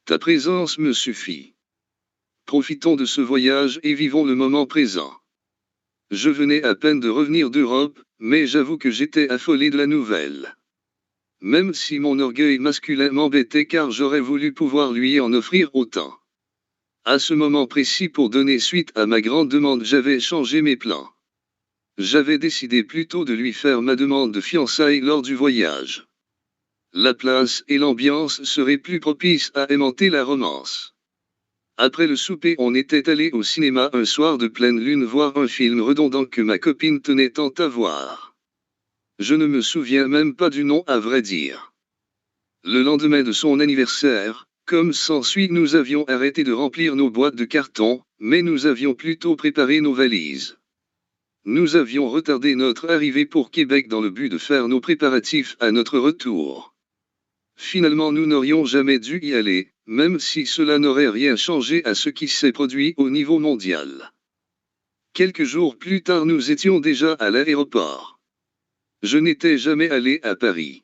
[SPEAKER 1] Ta présence me suffit. Profitons de ce voyage et vivons le moment présent. Je venais à peine de revenir d'Europe, mais j'avoue que j'étais affolé de la nouvelle. Même si mon orgueil masculin m'embêtait car j'aurais voulu pouvoir lui en offrir autant. À ce moment précis, pour donner suite à ma grande demande, j'avais changé mes plans. J'avais décidé plutôt de lui faire ma demande de fiançailles lors du voyage. La place et l'ambiance seraient plus propices à aimanter la romance. Après le souper, on était allé au cinéma un soir de pleine lune voir un film redondant que ma copine tenait tant à voir. Je ne me souviens même pas du nom, à vrai dire. Le lendemain de son anniversaire, comme s'ensuit, nous avions arrêté de remplir nos boîtes de carton, mais nous avions plutôt préparé nos valises. Nous avions retardé notre arrivée pour Québec dans le but de faire nos préparatifs à notre retour. Finalement, nous n'aurions jamais dû y aller, même si cela n'aurait rien changé à ce qui s'est produit au niveau mondial. Quelques jours plus tard, nous étions déjà à l'aéroport. Je n'étais jamais allé à Paris.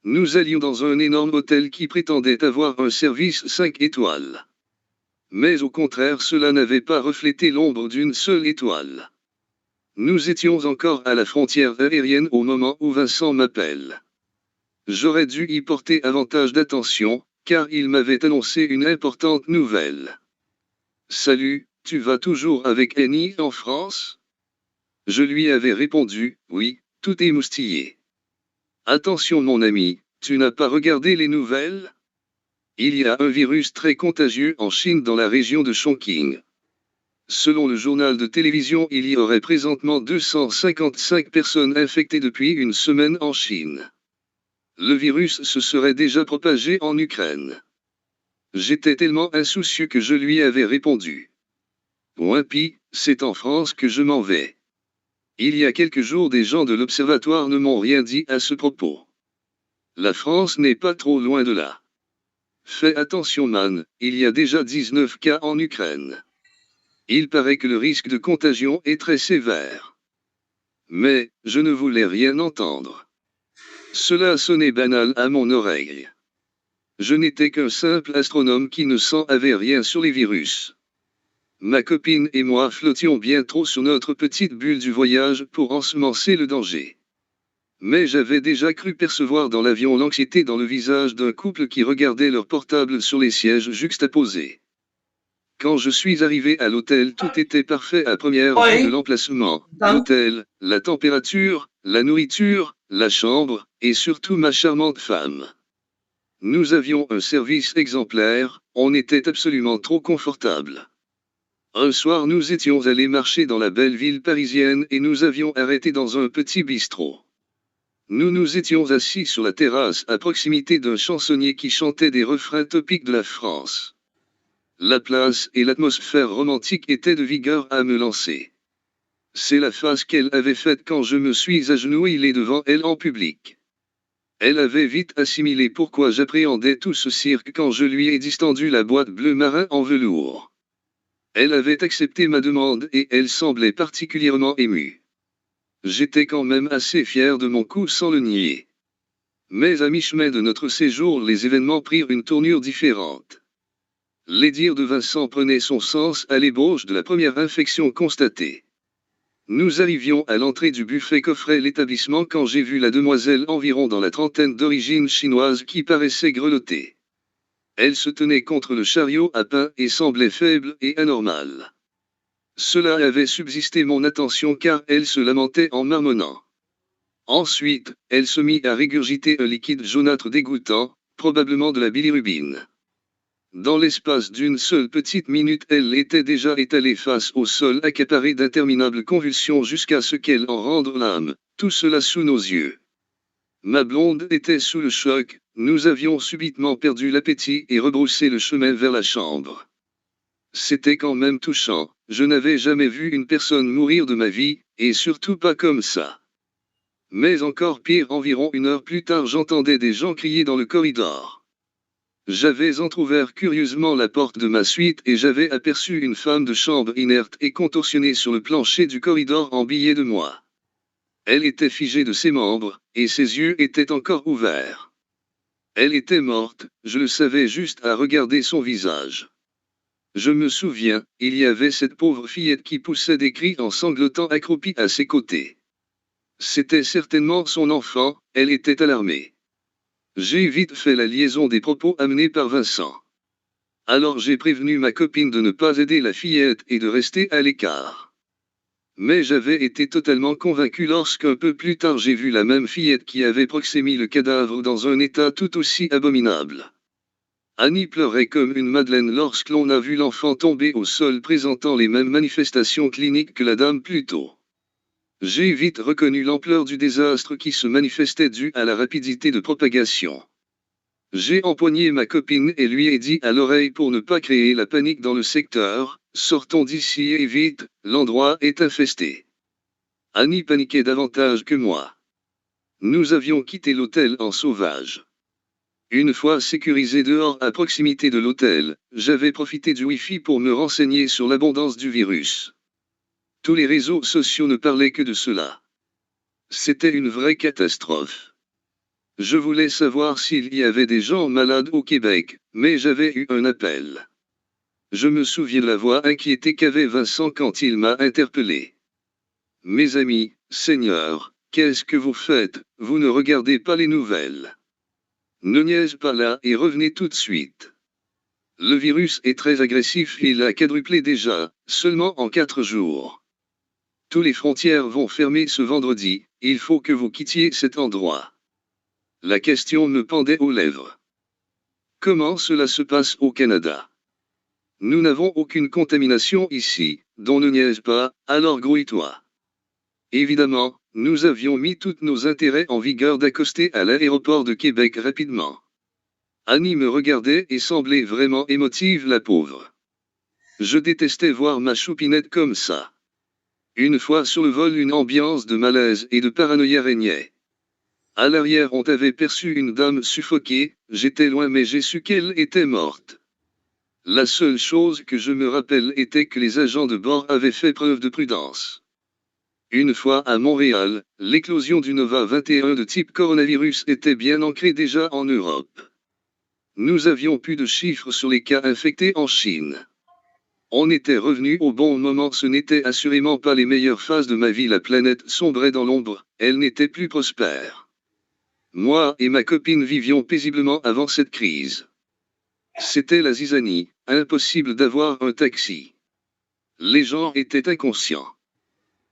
[SPEAKER 1] Nous allions dans un énorme hôtel qui prétendait avoir un service 5 étoiles. Mais au contraire, cela n'avait pas reflété l'ombre d'une seule étoile. Nous étions encore à la frontière aérienne au moment où Vincent m'appelle. J'aurais dû y porter avantage d'attention, car il m'avait annoncé une importante nouvelle. Salut, tu vas toujours avec Annie en France? Je lui avais répondu, oui, tout émoustillé. Attention mon ami, tu n'as pas regardé les nouvelles? Il y a un virus très contagieux en Chine dans la région de Chongqing. Selon le journal de télévision, il y aurait présentement 255 personnes infectées depuis une semaine en Chine. Le virus se serait déjà propagé en Ukraine. J'étais tellement insoucieux que je lui avais répondu. Ouimpi, c'est en France que je m'en vais. Il y a quelques jours, des gens de l'Observatoire ne m'ont rien dit à ce propos. La France n'est pas trop loin de là. Fais attention man, il y a déjà 19 cas en Ukraine. Il paraît que le risque de contagion est très sévère. Mais, je ne voulais rien entendre. Cela sonnait banal à mon oreille. Je n'étais qu'un simple astronome qui ne savait rien sur les virus. Ma copine et moi flottions bien trop sur notre petite bulle du voyage pour ensemencer le danger. Mais j'avais déjà cru percevoir dans l'avion l'anxiété dans le visage d'un couple qui regardait leur portable sur les sièges juxtaposés. Quand je suis arrivé à l'hôtel, tout était parfait à première vue de l'emplacement, l'hôtel, la température, la nourriture, la chambre, et surtout ma charmante femme. Nous avions un service exemplaire, on était absolument trop confortable. Un soir, nous étions allés marcher dans la belle ville parisienne et nous avions arrêté dans un petit bistrot. Nous nous étions assis sur la terrasse à proximité d'un chansonnier qui chantait des refrains typiques de la France. La place et l'atmosphère romantique étaient de vigueur à me lancer. C'est la face qu'elle avait faite quand je me suis agenouillé devant elle en public. Elle avait vite assimilé pourquoi j'appréhendais tout ce cirque quand je lui ai distendu la boîte bleu marin en velours. Elle avait accepté ma demande et elle semblait particulièrement émue. J'étais quand même assez fier de mon coup sans le nier. Mais à mi-chemin de notre séjour, les événements prirent une tournure différente. Les dires de Vincent prenaient son sens à l'ébauche de la première infection constatée. Nous arrivions à l'entrée du buffet qu'offrait l'établissement quand j'ai vu la demoiselle environ dans la trentaine d'origine chinoise qui paraissait grelotter. Elle se tenait contre le chariot à pain et semblait faible et anormale. Cela avait subsisté mon attention car elle se lamentait en marmonnant. Ensuite, elle se mit à régurgiter un liquide jaunâtre dégoûtant, probablement de la bilirubine. Dans l'espace d'une seule petite minute, elle était déjà étalée face au sol, accaparée d'interminables convulsions jusqu'à ce qu'elle en rende l'âme, tout cela sous nos yeux. Ma blonde était sous le choc, nous avions subitement perdu l'appétit et rebroussé le chemin vers la chambre. C'était quand même touchant, je n'avais jamais vu une personne mourir de ma vie, et surtout pas comme ça. Mais encore pire, environ une heure plus tard, j'entendais des gens crier dans le corridor. J'avais entrouvert curieusement la porte de ma suite et j'avais aperçu une femme de chambre inerte et contorsionnée sur le plancher du corridor en billet de moi. Elle était figée de ses membres, et ses yeux étaient encore ouverts. Elle était morte, je le savais juste à regarder son visage. Je me souviens, il y avait cette pauvre fillette qui poussait des cris en sanglotant accroupie à ses côtés. C'était certainement son enfant, elle était alarmée. J'ai vite fait la liaison des propos amenés par Vincent. Alors j'ai prévenu ma copine de ne pas aider la fillette et de rester à l'écart. Mais j'avais été totalement convaincu lorsqu'un peu plus tard j'ai vu la même fillette qui avait proxémé le cadavre dans un état tout aussi abominable. Annie pleurait comme une madeleine lorsque l'on a vu l'enfant tomber au sol présentant les mêmes manifestations cliniques que la dame plus tôt. J'ai vite reconnu l'ampleur du désastre qui se manifestait dû à la rapidité de propagation. J'ai empoigné ma copine et lui ai dit à l'oreille pour ne pas créer la panique dans le secteur, sortons d'ici et vite, l'endroit est infesté. Annie paniquait davantage que moi. Nous avions quitté l'hôtel en sauvage. Une fois sécurisé dehors à proximité de l'hôtel, j'avais profité du Wi-Fi pour me renseigner sur l'abondance du virus. Tous les réseaux sociaux ne parlaient que de cela. C'était une vraie catastrophe. Je voulais savoir s'il y avait des gens malades au Québec, mais j'avais eu un appel. Je me souviens de la voix inquiétée qu'avait Vincent quand il m'a interpellé. Mes amis, Seigneur, qu'est-ce que vous faites, vous ne regardez pas les nouvelles. Ne niaise pas là et revenez tout de suite. Le virus est très agressif, il a quadruplé déjà, seulement en 4 jours. Tous les frontières vont fermer ce vendredi, il faut que vous quittiez cet endroit. La question me pendait aux lèvres. Comment cela se passe au Canada? Nous n'avons aucune contamination ici, donc ne niaise pas, alors grouille-toi. Évidemment, nous avions mis tous nos intérêts en vigueur d'accoster à l'aéroport de Québec rapidement. Annie me regardait et semblait vraiment émotive, la pauvre. Je détestais voir ma choupinette comme ça. Une fois sur le vol, une ambiance de malaise et de paranoïa régnait. À l'arrière, on avait perçu une dame suffoquée, j'étais loin mais j'ai su qu'elle était morte. La seule chose que je me rappelle était que les agents de bord avaient fait preuve de prudence. Une fois à Montréal, l'éclosion du Nova 21 de type coronavirus était bien ancrée déjà en Europe. Nous avions plus de chiffres sur les cas infectés en Chine. On était revenu au bon moment, ce n'était assurément pas les meilleures phases de ma vie, la planète sombrait dans l'ombre, elle n'était plus prospère. Moi et ma copine vivions paisiblement avant cette crise. C'était la zizanie, impossible d'avoir un taxi. Les gens étaient inconscients.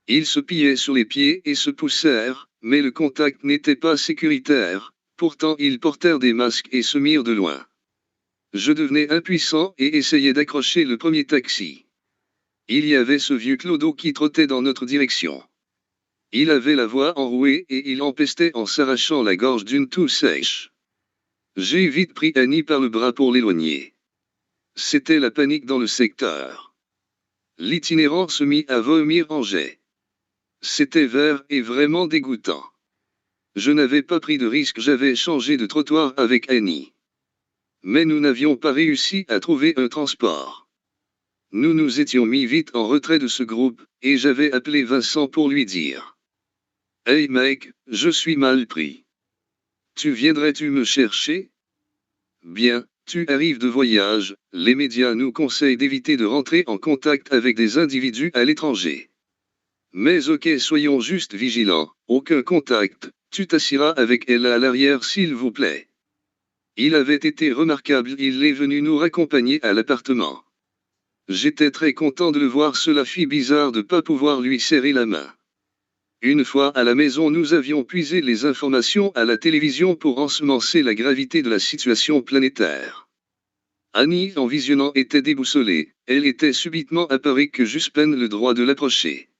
[SPEAKER 1] Ils se pillaient sur les pieds et se poussèrent, mais le contact n'était pas sécuritaire, pourtant ils portèrent des masques et se mirent de loin. Je devenais impuissant et essayais d'accrocher le premier taxi. Il y avait ce vieux clodo qui trottait dans notre direction. Il avait la voix enrouée et il empestait en s'arrachant la gorge d'une toux sèche. J'ai vite pris Annie par le bras pour l'éloigner. C'était la panique dans le secteur. L'itinérant se mit à vomir en jet. C'était vert et vraiment dégoûtant. Je n'avais pas pris de risque, j'avais changé de trottoir avec Annie. Mais nous n'avions pas réussi à trouver un transport. Nous nous étions mis vite en retrait de ce groupe, et j'avais appelé Vincent pour lui dire. « Hey mec, je suis mal pris. Tu viendrais-tu me chercher? Bien, tu arrives de voyage, les médias nous conseillent d'éviter de rentrer en contact avec des individus à l'étranger. Mais ok, soyons juste vigilants, aucun contact, tu t'assiras avec elle à l'arrière s'il vous plaît. » Il avait été remarquable, il est venu nous raccompagner à l'appartement. J'étais très content de le voir, cela fit bizarre de ne pas pouvoir lui serrer la main. Une fois à la maison, nous avions puisé les informations à la télévision pour ensemencer la gravité de la situation planétaire. Annie, en visionnant, était déboussolée, elle était subitement apparue que j'eusse peine le droit de l'approcher.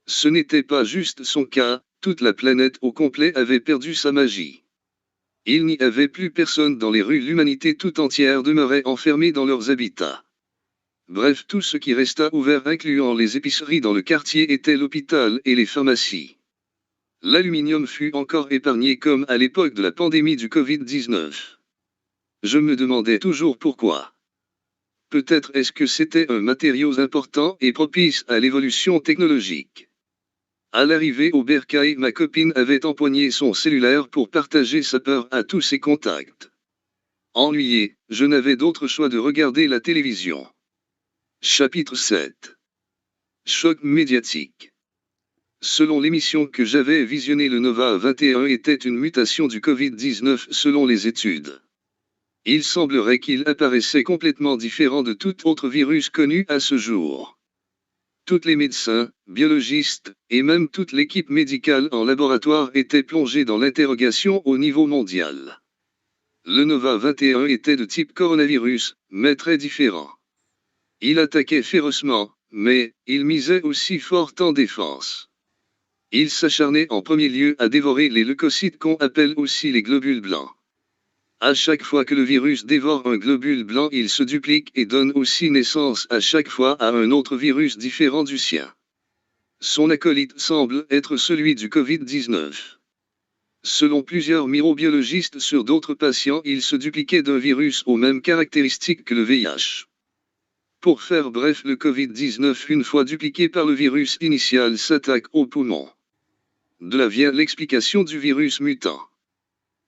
[SPEAKER 1] Ce n'était pas juste son cas, toute la planète au complet avait perdu sa magie. Il n'y avait plus personne dans les rues, l'humanité tout entière demeurait enfermée dans leurs habitats. Bref, tout ce qui resta ouvert, incluant les épiceries dans le quartier, était l'hôpital et les pharmacies. L'aluminium fut encore épargné comme à l'époque de la pandémie du Covid-19. Je me demandais toujours pourquoi. Peut-être est-ce que c'était un matériau important et propice à l'évolution technologique. À l'arrivée au bercail, ma copine avait empoigné son cellulaire pour partager sa peur à tous ses contacts. Ennuyé, je n'avais d'autre choix de regarder la télévision. Chapitre 7. Choc médiatique. Selon l'émission que j'avais visionnée, le Nova 21 était une mutation du Covid-19 selon les études. Il semblerait qu'il apparaissait complètement différent de tout autre virus connu à ce jour. Tous les médecins, biologistes, et même toute l'équipe médicale en laboratoire étaient plongés dans l'interrogation au niveau mondial. Le Nova 21 était de type coronavirus, mais très différent. Il attaquait férocement, mais il misait aussi fort en défense. Il s'acharnait en premier lieu à dévorer les leucocytes qu'on appelle aussi les globules blancs. À chaque fois que le virus dévore un globule blanc, il se duplique et donne aussi naissance à chaque fois à un autre virus différent du sien. Son acolyte semble être celui du Covid-19. Selon plusieurs microbiologistes sur d'autres patients, il se dupliquait d'un virus aux mêmes caractéristiques que le VIH. Pour faire bref, le Covid-19, une fois dupliqué par le virus initial, s'attaque aux poumons. De là vient l'explication du virus mutant.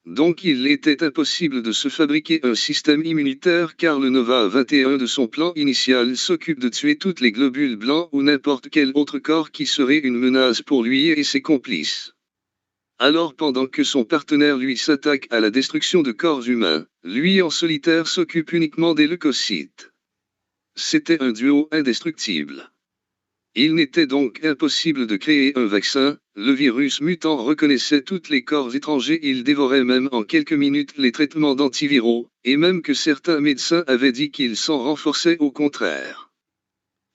[SPEAKER 1] Donc il était impossible de se fabriquer un système immunitaire car le Nova 21 de son plan initial s'occupe de tuer toutes les globules blancs ou n'importe quel autre corps qui serait une menace pour lui et ses complices. Alors pendant que son partenaire lui s'attaque à la destruction de corps humains, lui en solitaire s'occupe uniquement des leucocytes. C'était un duo indestructible. Il n'était donc impossible de créer un vaccin, le virus mutant reconnaissait tous les corps étrangers, il dévorait même en quelques minutes les traitements d'antiviraux, et même que certains médecins avaient dit qu'il s'en renforçait au contraire.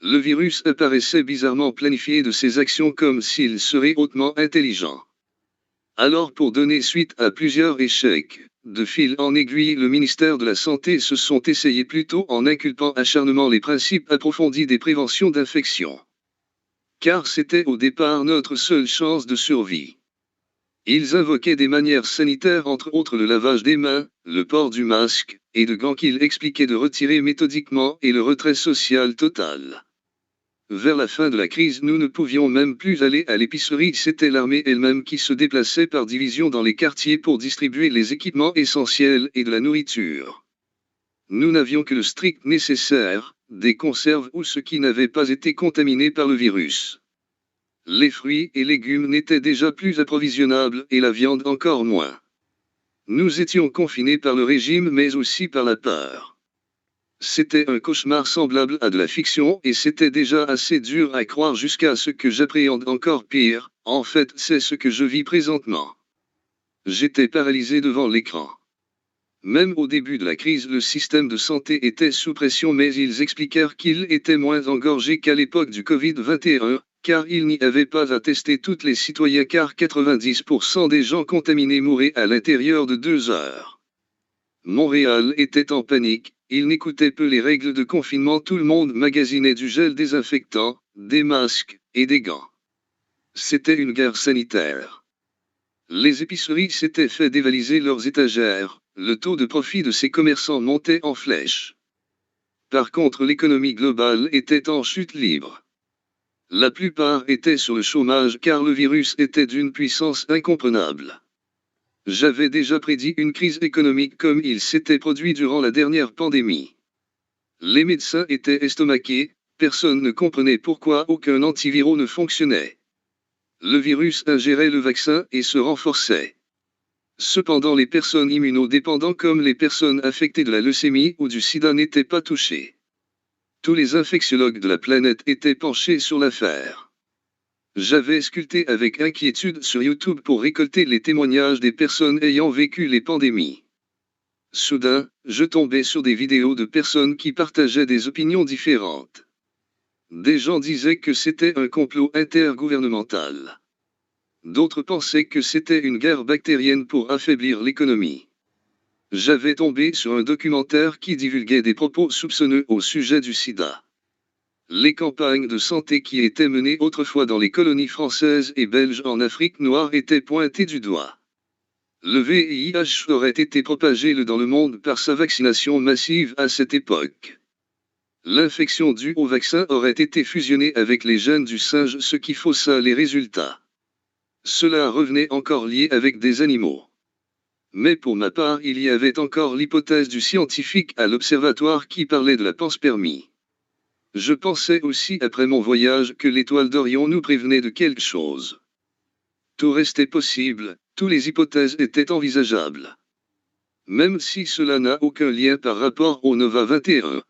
[SPEAKER 1] Le virus apparaissait bizarrement planifié de ses actions comme s'il serait hautement intelligent. Alors pour donner suite à plusieurs échecs, de fil en aiguille le ministère de la Santé se sont essayés plutôt en inculpant acharnement les principes approfondis des préventions d'infection. Car c'était au départ notre seule chance de survie. Ils invoquaient des manières sanitaires, entre autres le lavage des mains, le port du masque, et de gants qu'ils expliquaient de retirer méthodiquement et le retrait social total. Vers la fin de la crise, nous ne pouvions même plus aller à l'épicerie, c'était l'armée elle-même qui se déplaçait par division dans les quartiers pour distribuer les équipements essentiels et de la nourriture. Nous n'avions que le strict nécessaire, des conserves ou ce qui n'avait pas été contaminé par le virus. Les fruits et légumes n'étaient déjà plus approvisionnables et la viande encore moins. Nous étions confinés par le régime mais aussi par la peur. C'était un cauchemar semblable à de la fiction et c'était déjà assez dur à croire jusqu'à ce que j'appréhende encore pire, en fait c'est ce que je vis présentement. J'étais paralysé devant l'écran. Même au début de la crise, le système de santé était sous pression mais ils expliquèrent qu'il était moins engorgé qu'à l'époque du Covid-21, car il n'y avait pas à tester tous les citoyens car 90% des gens contaminés mouraient à l'intérieur de 2 heures. Montréal était en panique, il n'écoutait peu les règles de confinement, tout le monde magasinait du gel désinfectant, des masques et des gants. C'était une guerre sanitaire. Les épiceries s'étaient fait dévaliser leurs étagères, le taux de profit de ces commerçants montait en flèche. Par contre, l'économie globale était en chute libre. La plupart étaient sur le chômage car le virus était d'une puissance incomprenable. J'avais déjà prédit une crise économique comme il s'était produit durant la dernière pandémie. Les médecins étaient estomaqués, personne ne comprenait pourquoi aucun antiviraux ne fonctionnait. Le virus ingérait le vaccin et se renforçait. Cependant, les personnes immunodépendantes comme les personnes affectées de la leucémie ou du sida n'étaient pas touchées. Tous les infectiologues de la planète étaient penchés sur l'affaire. J'avais sculpté avec inquiétude sur YouTube pour récolter les témoignages des personnes ayant vécu les pandémies. Soudain, je tombais sur des vidéos de personnes qui partageaient des opinions différentes. Des gens disaient que c'était un complot intergouvernemental. D'autres pensaient que c'était une guerre bactérienne pour affaiblir l'économie. J'avais tombé sur un documentaire qui divulguait des propos soupçonneux au sujet du sida. Les campagnes de santé qui étaient menées autrefois dans les colonies françaises et belges en Afrique noire étaient pointées du doigt. Le VIH aurait été propagé dans le monde par sa vaccination massive à cette époque. L'infection due au vaccin aurait été fusionnée avec les gènes du singe, ce qui faussa les résultats. Cela revenait encore lié avec des animaux. Mais pour ma part, il y avait encore l'hypothèse du scientifique à l'observatoire qui parlait de la panspermie. Je pensais aussi après mon voyage que l'étoile d'Orion nous prévenait de quelque chose. Tout restait possible, toutes les hypothèses étaient envisageables. Même si cela n'a aucun lien par rapport au Nova 21.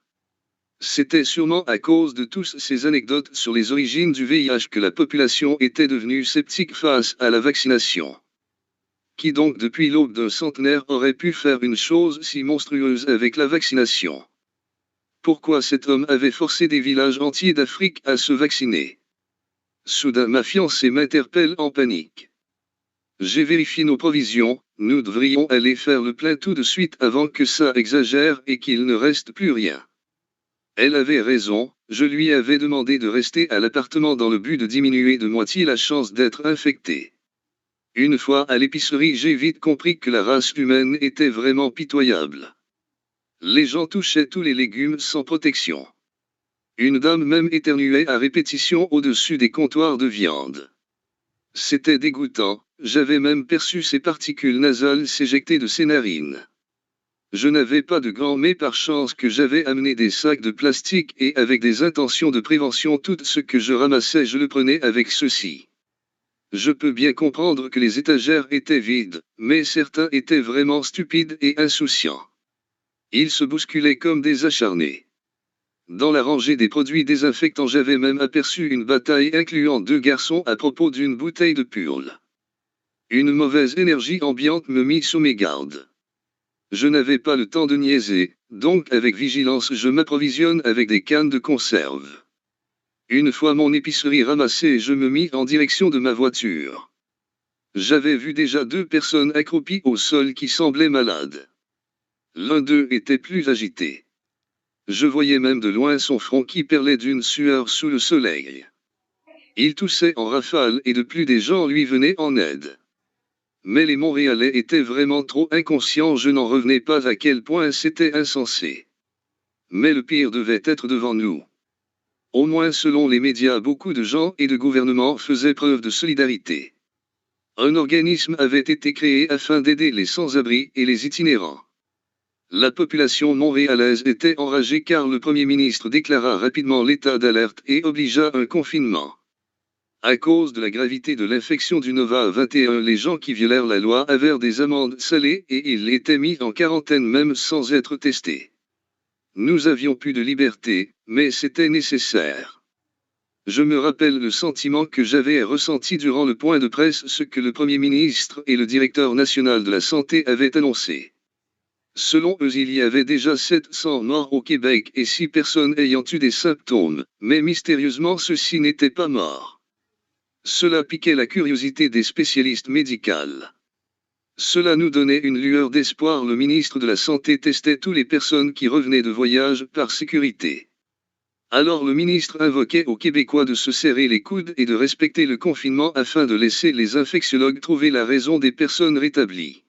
[SPEAKER 1] C'était sûrement à cause de toutes ces anecdotes sur les origines du VIH que la population était devenue sceptique face à la vaccination. Qui donc depuis l'aube d'un centenaire aurait pu faire une chose si monstrueuse avec la vaccination? Pourquoi cet homme avait forcé des villages entiers d'Afrique à se vacciner? Soudain ma fiancée m'interpelle en panique. J'ai vérifié nos provisions, nous devrions aller faire le plein tout de suite avant que ça exagère et qu'il ne reste plus rien. Elle avait raison, je lui avais demandé de rester à l'appartement dans le but de diminuer de moitié la chance d'être infecté. Une fois à l'épicerie, j'ai vite compris que la race humaine était vraiment pitoyable. Les gens touchaient tous les légumes sans protection. Une dame même éternuait à répétition au-dessus des comptoirs de viande. C'était dégoûtant, j'avais même perçu ces particules nasales s'éjecter de ses narines. Je n'avais pas de gants, mais par chance que j'avais amené des sacs de plastique et avec des intentions de prévention, tout ce que je ramassais je le prenais avec ceux-ci. Je peux bien comprendre que les étagères étaient vides, mais certains étaient vraiment stupides et insouciants. Ils se bousculaient comme des acharnés. Dans la rangée des produits désinfectants, j'avais même aperçu une bataille incluant 2 garçons à propos d'une bouteille de Purl. Une mauvaise énergie ambiante me mit sous mes gardes. Je n'avais pas le temps de niaiser, donc avec vigilance je m'approvisionne avec des cannes de conserve. Une fois mon épicerie ramassée, je me mis en direction de ma voiture. J'avais vu déjà 2 personnes accroupies au sol qui semblaient malades. L'un d'eux était plus agité. Je voyais même de loin son front qui perlait d'une sueur sous le soleil. Il toussait en rafale et de plus des gens lui venaient en aide. Mais les Montréalais étaient vraiment trop inconscients, je n'en revenais pas à quel point c'était insensé. Mais le pire devait être devant nous. Au moins selon les médias, beaucoup de gens et de gouvernements faisaient preuve de solidarité. Un organisme avait été créé afin d'aider les sans-abri et les itinérants. La population montréalaise était enragée car le Premier ministre déclara rapidement l'état d'alerte et obligea un confinement. À cause de la gravité de l'infection du Nova 21, les gens qui violèrent la loi avaient des amendes salées et ils étaient mis en quarantaine même sans être testés. Nous avions plus de liberté, mais c'était nécessaire. Je me rappelle le sentiment que j'avais ressenti durant le point de presse, ce que le Premier ministre et le directeur national de la santé avaient annoncé. Selon eux, il y avait déjà 700 morts au Québec et 6 personnes ayant eu des symptômes, mais mystérieusement ceux-ci n'étaient pas morts. Cela piquait la curiosité des spécialistes médicaux. Cela nous donnait une lueur d'espoir. Le ministre de la Santé testait toutes les personnes qui revenaient de voyage par sécurité. Alors le ministre invoquait aux Québécois de se serrer les coudes et de respecter le confinement afin de laisser les infectiologues trouver la raison des personnes rétablies.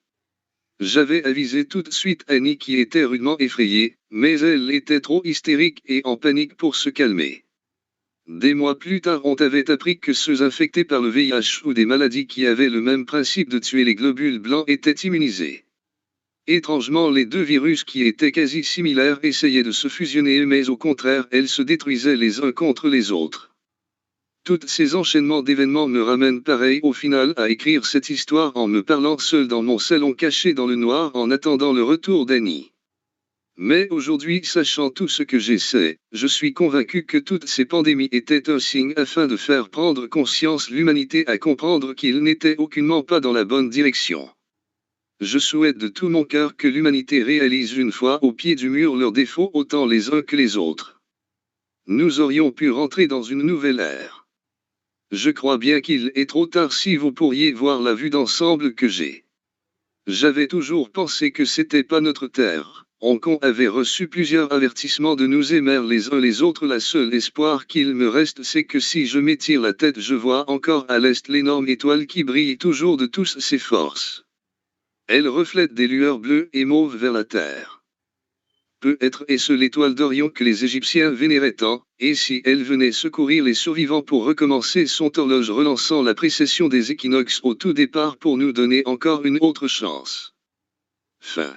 [SPEAKER 1] J'avais avisé tout de suite Annie qui était rudement effrayée, mais elle était trop hystérique et en panique pour se calmer. Des mois plus tard, on avait appris que ceux infectés par le VIH ou des maladies qui avaient le même principe de tuer les globules blancs étaient immunisés. Étrangement, les 2 virus qui étaient quasi similaires essayaient de se fusionner, mais au contraire, elles se détruisaient les uns contre les autres. Tous ces enchaînements d'événements me ramènent pareil au final à écrire cette histoire en me parlant seul dans mon salon caché dans le noir en attendant le retour d'Annie. Mais aujourd'hui, sachant tout ce que j'essaie, je suis convaincu que toutes ces pandémies étaient un signe afin de faire prendre conscience l'humanité à comprendre qu'il n'était aucunement pas dans la bonne direction. Je souhaite de tout mon cœur que l'humanité réalise une fois au pied du mur leurs défauts autant les uns que les autres. Nous aurions pu rentrer dans une nouvelle ère. Je crois bien qu'il est trop tard si vous pourriez voir la vue d'ensemble que j'ai. J'avais toujours pensé que c'était pas notre terre. On avait reçu plusieurs avertissements de nous aimer les uns les autres. Le seul espoir qu'il me reste, c'est que si je m'étire la tête, je vois encore à l'est l'énorme étoile qui brille toujours de toutes ses forces. Elle reflète des lueurs bleues et mauves vers la terre. Peut-être est-ce l'étoile d'Orion que les Égyptiens vénéraient tant, et si elle venait secourir les survivants pour recommencer son horloge relançant la précession des équinoxes au tout départ pour nous donner encore une autre chance. Fin.